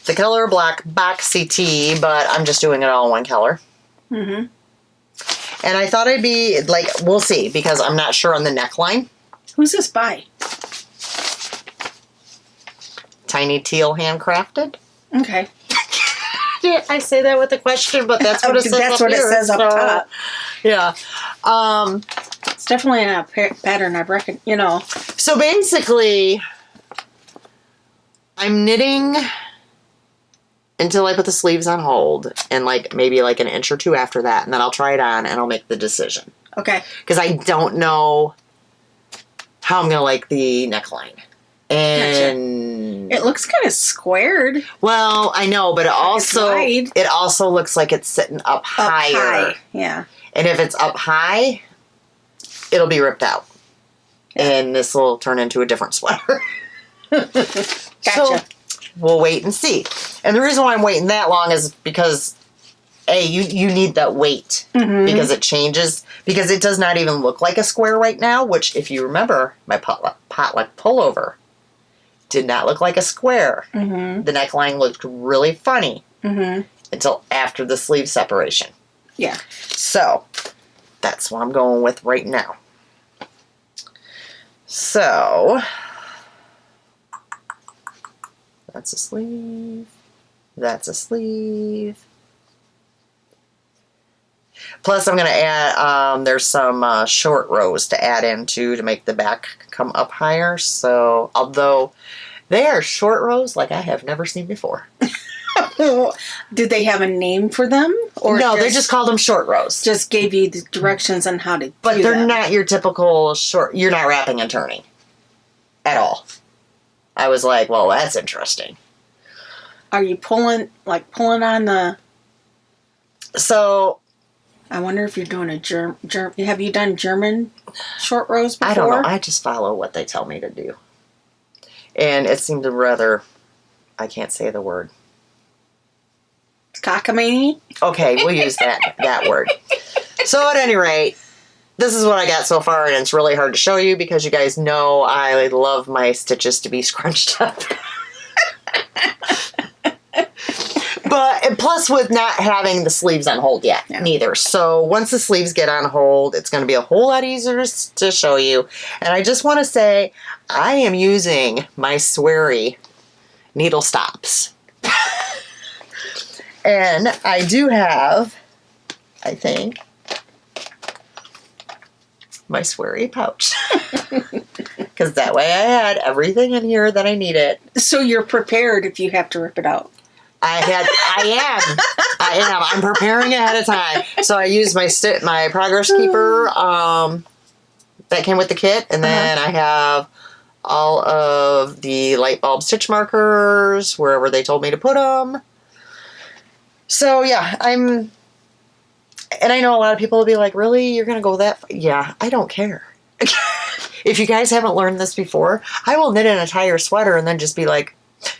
the color black boxy tee, but I'm just doing it all in one color. Mm-hmm. And I thought I'd be, like, we'll see, because I'm not sure on the neckline. Who's this by? Tiny Teal Handcrafted. Okay. I say that with a question, but that's what it says That's up what here, it says up top. Yeah. It's definitely a pattern, I reckon, you know. So basically, I'm knitting until I put the sleeves on hold, and like maybe like an inch or 2 after that, and then I'll try it on and I'll make the decision. Okay. Because I don't know how I'm going to like the neckline. And It looks kind of squared. Well, I know, but it also looks like it's sitting up higher. High. Yeah. And if it's up high, it'll be ripped out. Yeah. And this will turn into a different sweater. Gotcha. So we'll wait and see. And the reason why I'm waiting that long is because, A, you need that weight. Because it changes. Because it does not even look like a square right now, which, if you remember, my potluck pullover did not look like a square. The neckline looked really funny until after the sleeve separation. Yeah. So, that's what I'm going with right now. So, that's a sleeve. That's a sleeve. Plus, I'm going to add, there's some short rows to add in, too, to make the back come up higher. So, although they are short rows like I have never seen before. Did they have a name for them? Or no, they just called them short rows. Just gave you the directions on how to But do they're them. not your typical short, you're not wrapping and turning at all. I was like, well, that's interesting. Are you pulling on the... So... I wonder if you're doing a have you done German short rows before? I don't know. I just follow what they tell me to do. And it seemed to rather... I can't say the word. Cockamamie? Okay, we'll use that word. So at any rate, this is what I got so far, and it's really hard to show you because you guys know I love my stitches to be scrunched up. But plus with not having the sleeves on hold yet, neither. So once the sleeves get on hold, it's going to be a whole lot easier to show you. And I just want to say, I am using my Swery needle stops. And I do have, I think, my Swery pouch. Because that way I had everything in here that I needed. So you're prepared if you have to rip it out. I am. I'm preparing ahead of time. So I used my Progress Keeper that came with the kit. And then I have all of the light bulb stitch markers wherever they told me to put them. So, yeah, and I know a lot of people will be like, really? You're going to go that far? Yeah, I don't care. If you guys haven't learned this before, I will knit an entire sweater and then just be like,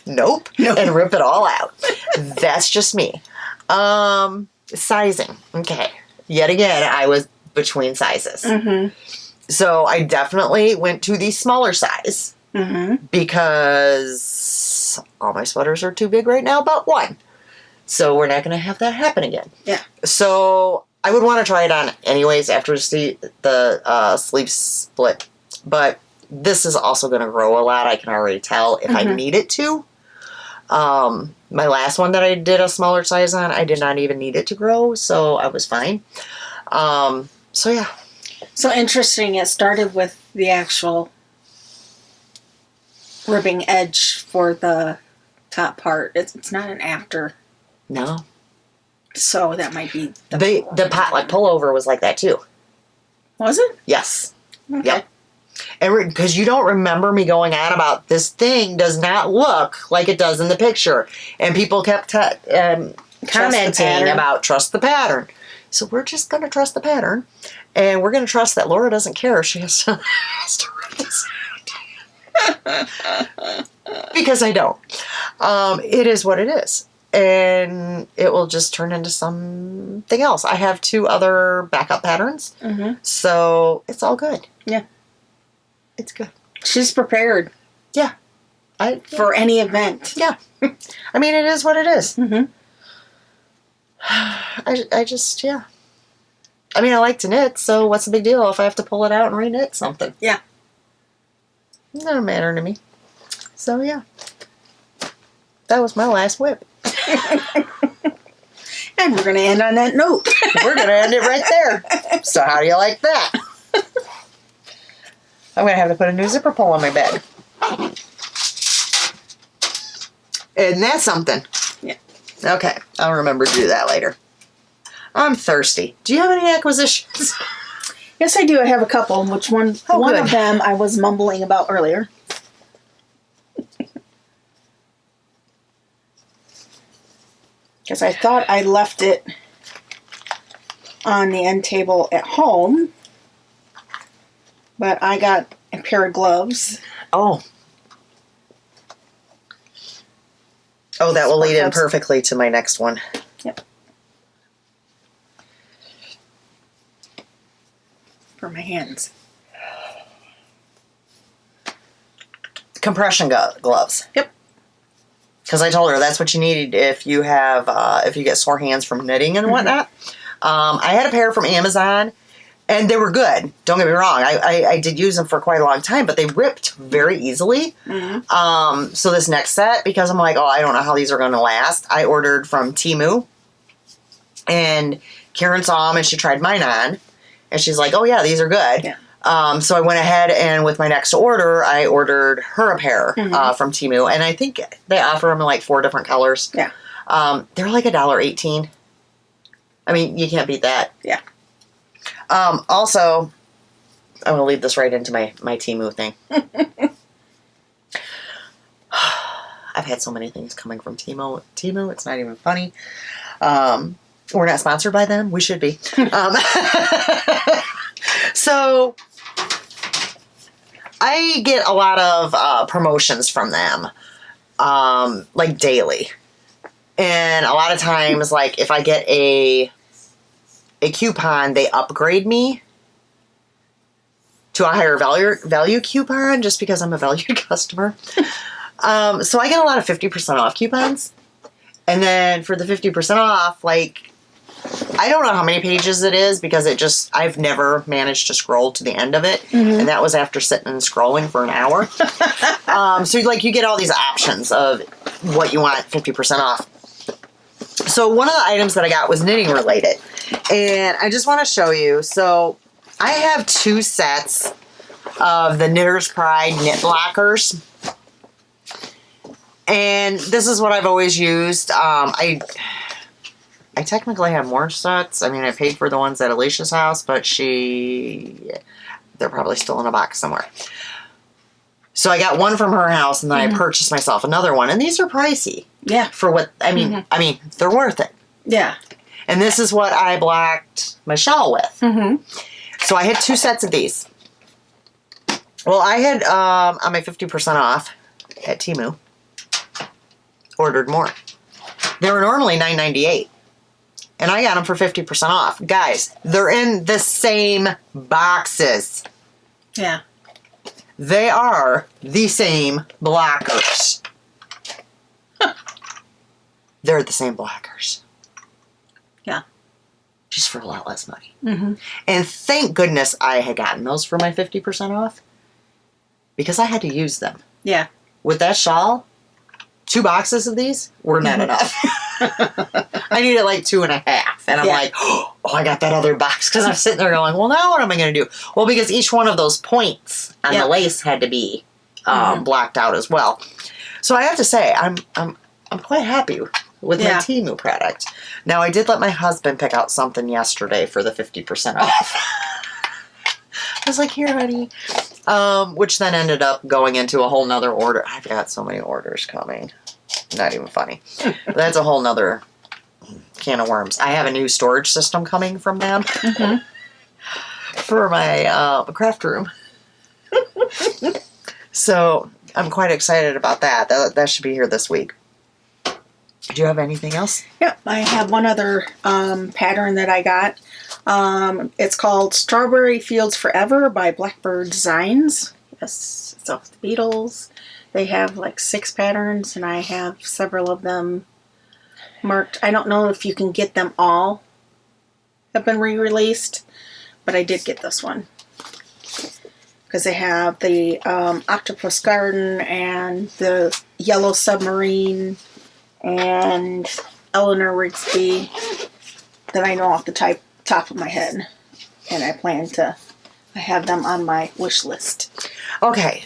nope, and rip it all out. That's just me. Sizing. Okay. Yet again, I was between sizes. So I definitely went to the smaller size because all my sweaters are too big right now, but one. So we're not going to have that happen again. Yeah. So I would want to try it on anyways after the sleeve split. But this is also going to grow a lot. I can already tell if I need it to. My last one that I did a smaller size on, I did not even need it to grow. So I was fine. So yeah. So interesting. It started with the actual ribbing edge for the top part. It's not an after. No. So that might be the potluck pullover was like that too. Was it? Yes. Okay. Yep. And because you don't remember me going on about this thing does not look like it does in the picture, and people kept commenting about trust the pattern. So we're just going to trust the pattern, and we're going to trust that Laura doesn't care if she has to write this out. Because I don't. It is what it is. And it will just turn into something else. I have 2 other backup patterns. So it's all good. Yeah. It's good. She's prepared. Yeah. For any event. Yeah. I mean, it is what it is. I just, yeah. I mean, I like to knit, so what's the big deal if I have to pull it out and re-knit something? Yeah. It doesn't matter to me. So, yeah. That was my last whip. And we're going to end on that note. We're going to end it right there. So how do you like that? I'm going to have to put a new zipper pull on my bed. Isn't that something? Yeah. Okay. I'll remember to do that later. I'm thirsty. Do you have any acquisitions? Yes, I do. I have a couple. One good. of them I was mumbling about earlier. Because I thought I left it on the end table at home, but I got a pair of gloves. Oh, that will lead in perfectly to my next one. Yep. For my hands. Compression gloves. Yep. Because I told her that's what you need if you have if you get sore hands from knitting and whatnot. I had a pair from Amazon, and they were good. Don't get me wrong. I did use them for quite a long time, but they ripped very easily. So this next set, because I'm like, oh, I don't know how these are going to last, I ordered from Temu. And Karen saw them, and she tried mine on. And she's like, oh, yeah, these are good. Yeah. So I went ahead, and with my next order, I ordered her a pair from Temu. And I think they offer them in like 4 different colors. Yeah. They're like $1.18. I mean, you can't beat that. Yeah. Also, I'm going to lead this right into my Temu thing. I've had so many things coming from Temu. It's not even funny. We're not sponsored by them. We should be. So, I get a lot of promotions from them, like daily. And a lot of times, like, if I get a coupon, they upgrade me to a higher value coupon just because I'm a valued customer. So I get a lot of 50% off coupons. And then for the 50% off, like, I don't know how many pages it is because I've never managed to scroll to the end of it. And that was after sitting and scrolling for an hour. So like you get all these options of what you want 50% off. So one of the items that I got was knitting related. And I just want to show you. So I have 2 sets of the Knitter's Pride knit blockers. And this is what I've always used. I technically have more sets. I mean, I paid for the ones at Alisha's house, but they're probably still in a box somewhere. So I got one from her house, and then I purchased myself another one. And these are pricey. Yeah. For what, I mean, they're worth it. Yeah. And this is what I blocked my shawl with. So I had 2 sets of these. Well, I had, on my 50% off at Temu, ordered more. They were normally $9.98. And I got them for 50% off. Guys, they're in the same boxes. Yeah. They are the same blockers. They're the same blockers. Yeah. Just for a lot less money. And thank goodness I had gotten those for my 50% off. Because I had to use them. Yeah. With that shawl, 2 boxes of these were not enough. I needed like 2.5. And I'm like, oh, I got that other box. Because I'm sitting there going, well, now what am I going to do? Well, because each one of those points on the lace had to be blocked out as well. So I have to say, I'm quite happy with my Temu product. Now, I did let my husband pick out something yesterday for the 50% off. I was like, here, honey. Which then ended up going into a whole nother order. I've got so many orders coming. Not even funny. But that's a whole nother can of worms. I have a new storage system coming from them for my craft room. So I'm quite excited about that. That should be here this week. Do you have anything else? Yep, I have one other pattern that I got. It's called Strawberry Fields Forever by Blackbird Designs. Yes, it's off the Beatles. They have like 6 patterns, and I have several of them marked. I don't know if you can get them all. Have been re-released, but I did get this one. Because they have the Octopus Garden and the Yellow Submarine and Eleanor Rigsby that I know off the top of my head. And I have them on my wish list. Okay.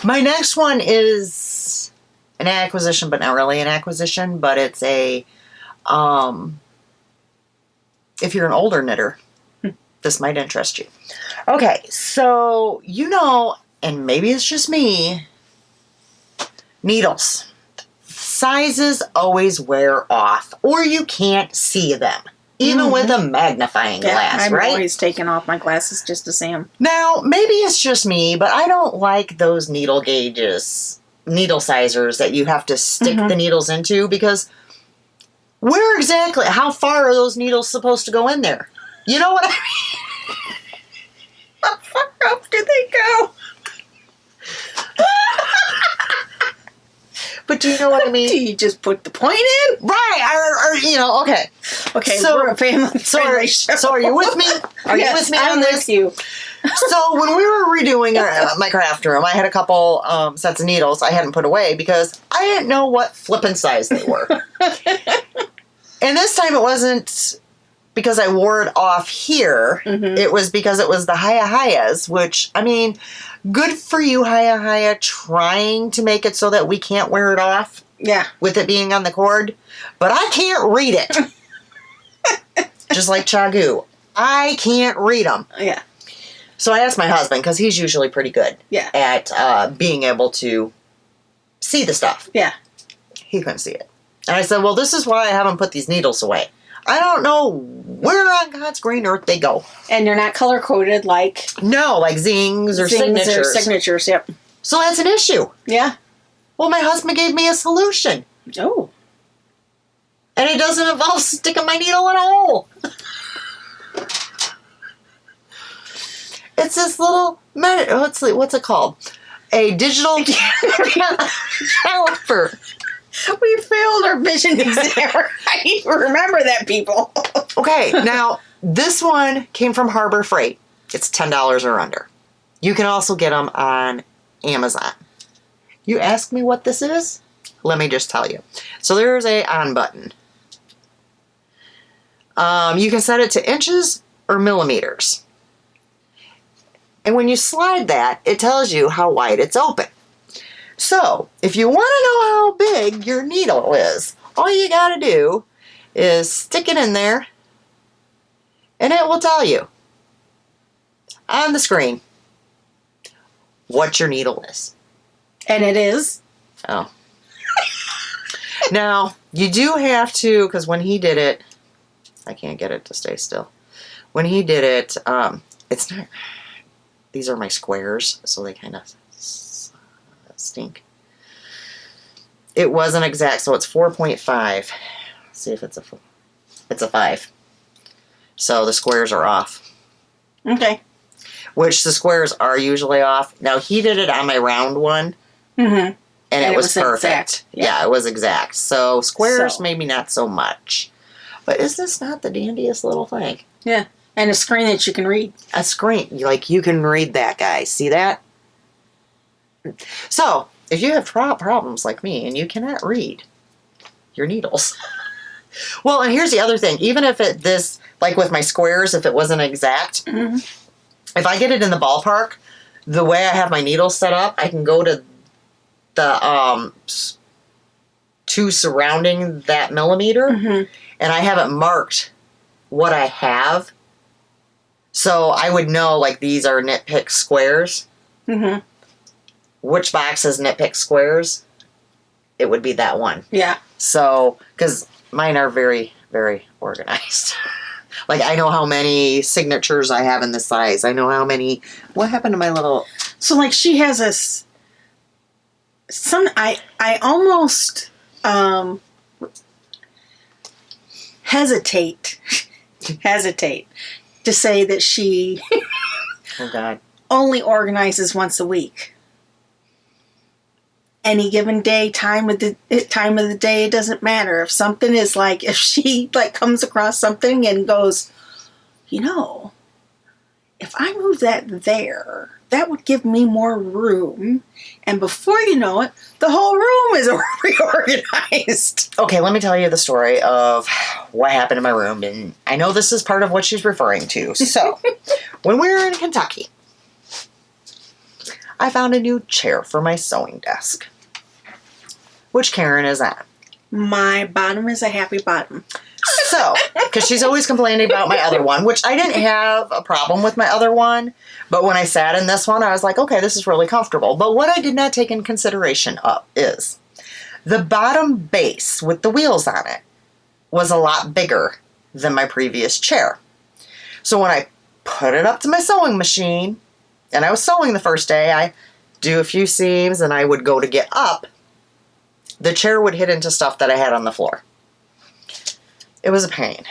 My next one is an acquisition, but not really an acquisition, but it's a, if you're an older knitter, this might interest you. Okay, so, and maybe it's just me, needles. sizes always wear off, or you can't see them, even with a magnifying glass, I'm right? always taking off my glasses just to see them. Now, maybe it's just me, but I don't like those needle gauges, needle sizers that you have to stick the needles into, because where exactly, how far are those needles supposed to go in there? You know what I mean? How far up do they go? But do you know what I mean? Do you just put the point in? Right, or you know, okay. Okay, So- we're a family friendly show. So are you with me? Are you with me I'm on with this? you. So when we were redoing my craft room, I had a couple sets of needles I hadn't put away because I didn't know what flippin' size they were. And this time it wasn't because I wore it off here. It was because it was the Hayas, which, I mean, good for you, Haya, trying to make it so that we can't wear it off Yeah. with it being on the cord. But I can't read it. Just like Chagoo. I can't read them. Yeah. So I asked my husband, because he's usually pretty good Yeah. at being able to see the stuff. Yeah. He couldn't see it. And I said, well, this is why I haven't put these needles away. I don't know where on God's green earth they go. And you're not color coded like No, like zings or things signatures. or signatures. Yep. So that's an issue. Yeah. Well, my husband gave me a solution. Oh. And it doesn't involve sticking my needle in a hole. It's this little, what's it called? A digital caliper. We failed our vision exam. I remember that, people. Okay, now this one came from Harbor Freight. It's $10 or under. You can also get them on Amazon. You ask me what this is? Let me just tell you. So there's a on button. You can set it to inches or millimeters. And when you slide that, it tells you how wide it's open. So, if you want to know how big your needle is, all you got to do is stick it in there, and it will tell you on the screen what your needle is. And it is. Oh. Now, you do have to, because when he did it, I can't get it to stay still. When he did it, it's not, these are my squares, so they kind of stink. It wasn't exact, so it's 4.5. Let's see if it's a 5. So the squares are off. Okay. Which the squares are usually off. Now he did it on my round one, Mm-hmm. and it was perfect. exact. Yeah, it was exact. So squares So- maybe not so much. But is this not the dandiest little thing? Yeah. And a screen that you can read. A screen. Like, you can read that, guys. See that? So, if you have problems like me and you cannot read your needles. Well, and here's the other thing. Even if like with my squares, if it wasn't exact, if I get it in the ballpark, the way I have my needles set up, I can go to the two surrounding that millimeter, and I have it marked what I have. So I would know, like, these are nitpick squares. Mm-hmm. Which box is nitpick squares? It would be that one. Yeah. So, because mine are very, very organized. Like, I know how many signatures I have in this size. I know how many... What happened to my little... So, like, she has this... I almost hesitate to say that she Oh, God. only organizes once a week. Any given day, time of the day, it doesn't matter. If something is like, if she like comes across something and goes, you know, if I move that there, that would give me more room. And before you know it, the whole room is reorganized. Okay, let me tell you the story of what happened in my room. And I know this is part of what she's referring to. So, when we were in Kentucky, I found a new chair for my sewing desk. Which Karen is on. My bottom is a happy bottom. So, because she's always complaining about my other one, which I didn't have a problem with my other one. But when I sat in this one, I was like, okay, this is really comfortable. But what I did not take in consideration of is The bottom base with the wheels on it was a lot bigger than my previous chair. So when I put it up to my sewing machine, and I was sewing the first day, I do a few seams and I would go to get up, the chair would hit into stuff that I had on the floor. It was a pain.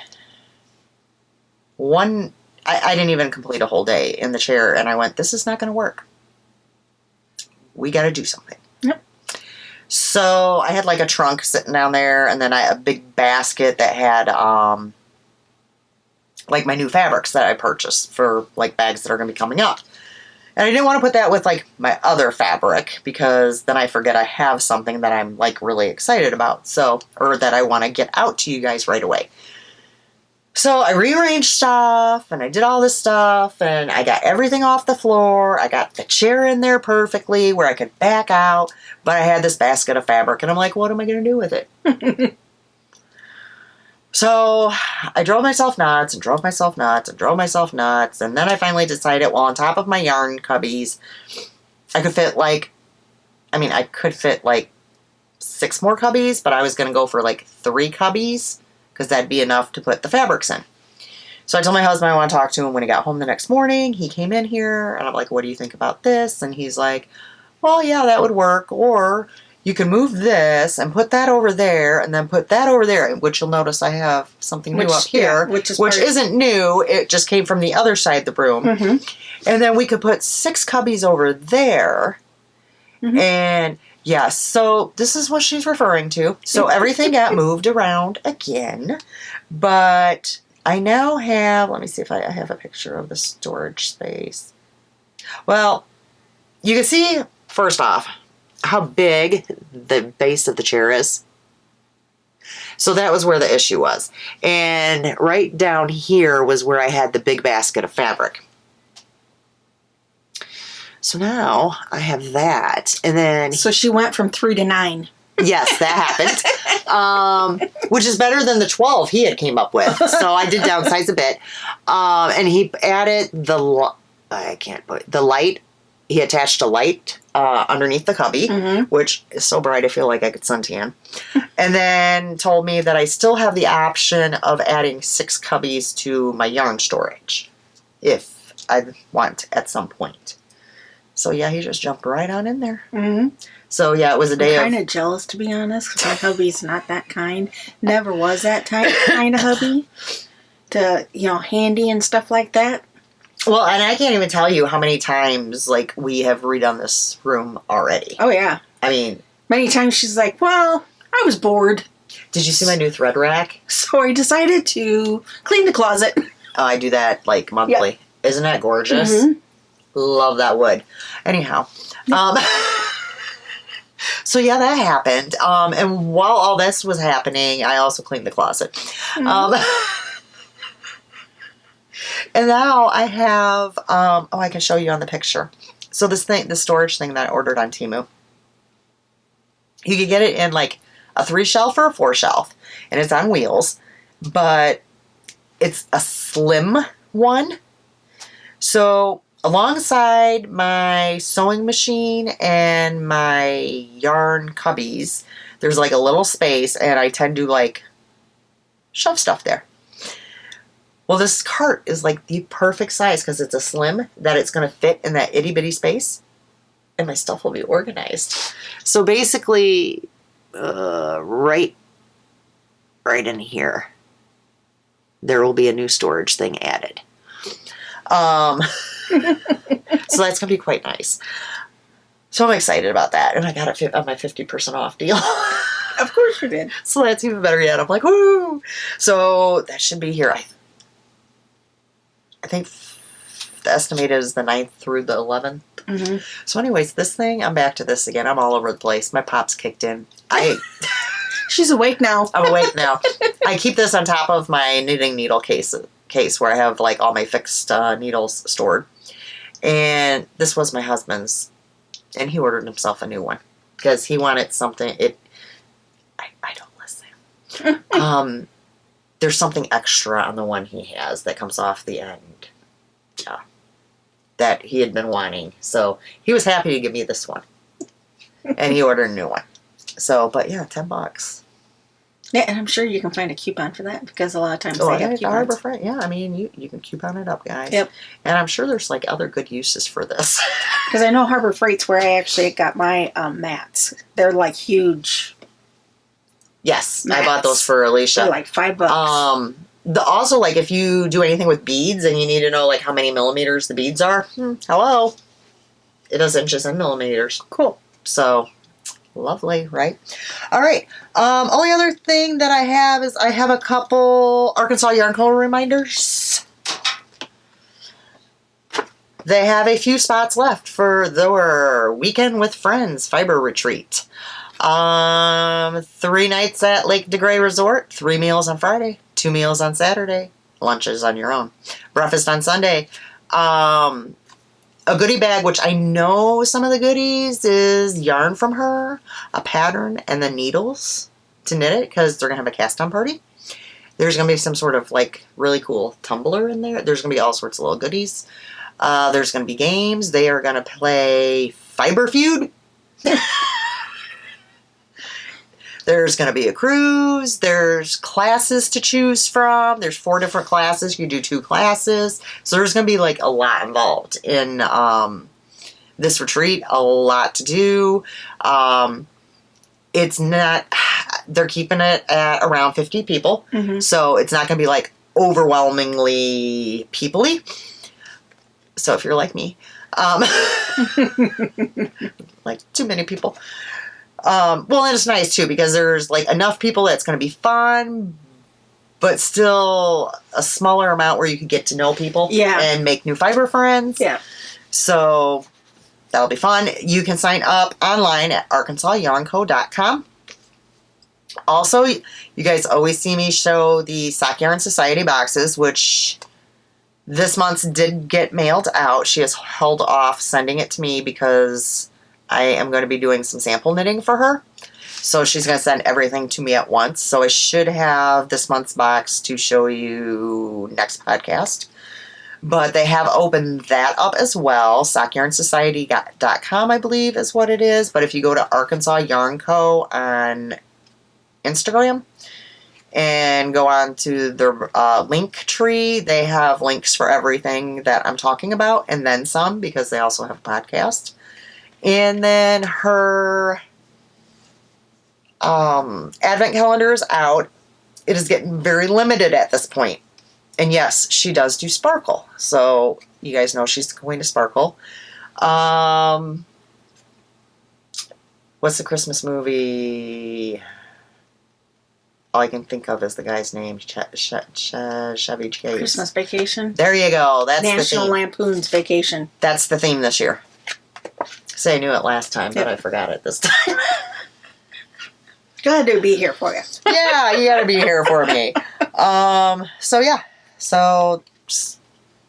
I didn't even complete a whole day in the chair, and I went, this is not going to work. We got to do something. Yep. So I had like a trunk sitting down there, and then a big basket that had like my new fabrics that I purchased for like bags that are going to be coming up. And I didn't want to put that with like my other fabric, because then I forget I have something that I'm like really excited about. So, or that I want to get out to you guys right away. So I rearranged stuff and I did all this stuff and I got everything off the floor. I got the chair in there perfectly where I could back out, but I had this basket of fabric and I'm like, what am I going to do with it? So I drove myself nuts and drove myself nuts and drove myself nuts. And then I finally decided, well, on top of my yarn cubbies, I could fit like 6 more cubbies, but I was going to go for like 3 cubbies, because that'd be enough to put the fabrics in. So I told my husband I want to talk to him when he got home the next morning. He came in here, and I'm like, what do you think about this? And he's like, well, yeah, that would work. Or you can move this and put that over there, and then put that over there, which you'll notice I have something new up here, which isn't new. It just came from the other side of the room. Mm-hmm. And then we could put 6 cubbies over there. Mm-hmm. And yes, so this is what she's referring to. So everything got moved around again, but I now have, let me see if I have a picture of the storage space. Well, you can see, first off, how big the base of the chair is. So that was where the issue was. And right down here was where I had the big basket of fabric. So now I have that, and then... So she went from 3 to 9. Yes, that happened. Which is better than the 12 he had came up with. So I did downsize a bit. And he added the light. He attached a light underneath the cubby, mm-hmm. which is so bright I feel like I could suntan. And then told me that I still have the option of adding 6 cubbies to my yarn storage, if I want at some point. So, yeah, he just jumped right on in there. Mm-hmm. So, yeah, it was a day I'm kind of jealous, to be honest, because my hubby's not that kind. Never was that kind of hubby. To, handy and stuff like that. Well, and I can't even tell you how many times, like, we have redone this room already. Oh, yeah. I mean... Many times she's like, well, I was bored. Did you see my new thread rack? So I decided to clean the closet. Oh, I do that, like, monthly. Yep. Isn't that gorgeous? Mm-hmm. Love that wood. Anyhow, so yeah, that happened. And while all this was happening, I also cleaned the closet. Mm-hmm. And now I have, I can show you on the picture. So the storage thing that I ordered on Temu, you could get it in like a 3-shelf or a 4-shelf, and it's on wheels, but it's a slim one. So alongside my sewing machine and my yarn cubbies, there's like a little space, and I tend to like shove stuff there. Well, this cart is like the perfect size because it's a slim that it's going to fit in that itty bitty space, and my stuff will be organized. So basically, right in here, there will be a new storage thing added. So that's going to be quite nice. So I'm excited about that. And I got it on my 50% off deal. Of course you did. So that's even better yet. I'm like, woo! So that should be here. I think the estimated is the 9th through the 11th. Mm-hmm. So anyways, this thing, I'm back to this again. I'm all over the place. My pop's kicked in. She's awake now. I'm awake now. I keep this on top of my knitting needle case where I have like all my fixed needles stored. And this was my husband's, and he ordered himself a new one because he wanted something. I don't listen. There's something extra on the one he has that comes off the end. Yeah, that he had been wanting. So he was happy to give me this one, and he ordered a new one. So, but yeah, $10. Yeah, and I'm sure you can find a coupon for that because a lot of times Oh, they have Harbor coupons. Freight. Yeah, I mean, you can coupon it up, guys. Yep. And I'm sure there's like other good uses for this. Because I know Harbor Freight's where I actually got my mats. They're like huge. Yes, Mats. I bought those for Alisha. They're like $5. Also, like if you do anything with beads and you need to know like how many millimeters the beads are, hello, it does inches and millimeters. Cool. So lovely, right? All right. Only other thing that I have is I have a couple Arkansas Yarn Co. reminders. They have a few spots left for their Weekend with Friends fiber retreat. 3 nights at Lake DeGray Resort, 3 meals on Friday, 2 meals on Saturday, lunches on your own, breakfast on Sunday. A goodie bag, which I know some of the goodies is yarn from her, a pattern, and the needles to knit it because they're going to have a cast-on party. There's going to be some sort of like really cool tumbler in there. There's going to be all sorts of little goodies. There's going to be games. They are going to play Fiber Feud. There's going to be a cruise. There's classes to choose from. There's 4 different classes. You do 2 classes. So there's going to be like a lot involved in this retreat. A lot to do. It's not, they're keeping it at around 50 people. Mm-hmm. So it's not going to be like overwhelmingly people-y. So if you're like me, like too many people. Well, and it's nice too because there's like enough people that's going to be fun, but still a smaller amount where you can get to know people and make new fiber friends. Yeah. So that'll be fun. You can sign up online at arkansasyarnco.com. Also, you guys always see me show the Sock Yarn Society boxes, which this month's did get mailed out. She has held off sending it to me because I am going to be doing some sample knitting for her. So she's going to send everything to me at once. So I should have this month's box to show you next podcast. But they have opened that up as well. SockYarnSociety.com, I believe, is what it is. But if you go to Arkansas Yarn Co. on Instagram and go on to their link tree, they have links for everything that I'm talking about and then some because they also have a podcast. And then her advent calendar is out. It is getting very limited at this point. And yes, she does do Sparkle. So you guys know she's going to Sparkle. What's the Christmas movie? All I can think of is the guy's name, Chevy Chase. Christmas Vacation. There you go. That's National the theme. Lampoon's Vacation. That's the theme this year. Say I knew it last time, but I forgot it this time. Glad to be here for you. Yeah, you gotta be here for me. So yeah. So just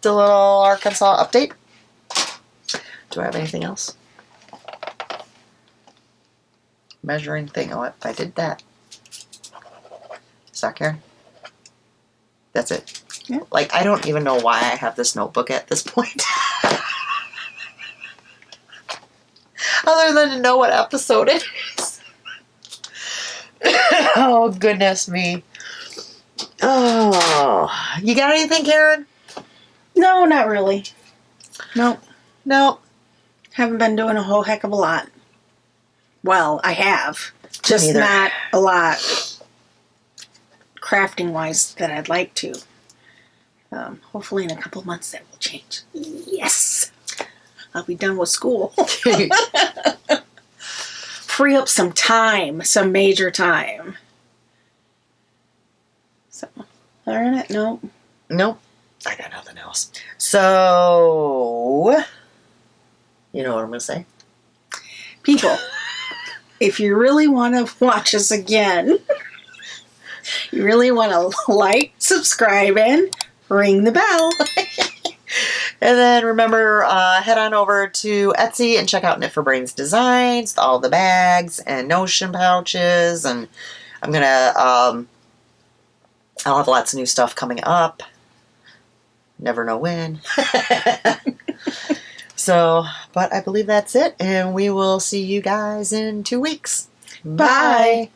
a little Arkansas update. Do I have anything else? Measuring thing. Oh, I did that. Sock yarn. That's it. Yeah. Like, I don't even know why I have this notebook at this point. Other than to know what episode it is. Oh, goodness me. Oh. You got anything, Karen? No, not really. Nope. Nope. Haven't been doing a whole heck of a lot. Well, I have. Just Neither. not a lot crafting-wise that I'd like to. Hopefully in a couple months that will change. Yes! I'll be done with school. Free up some time. Some major time. So, other than it, no. Nope. I got nothing else. So, you know what I'm going to say? People, if you really want to watch us again, you really want to like, subscribe, and ring the bell. And then remember, head on over to Etsy and check out Knit for Brains designs, all the bags and Notion pouches. And I'm going to, I'll have lots of new stuff coming up. Never know when. So, but I believe that's it. And we will see you guys in 2 weeks. Bye.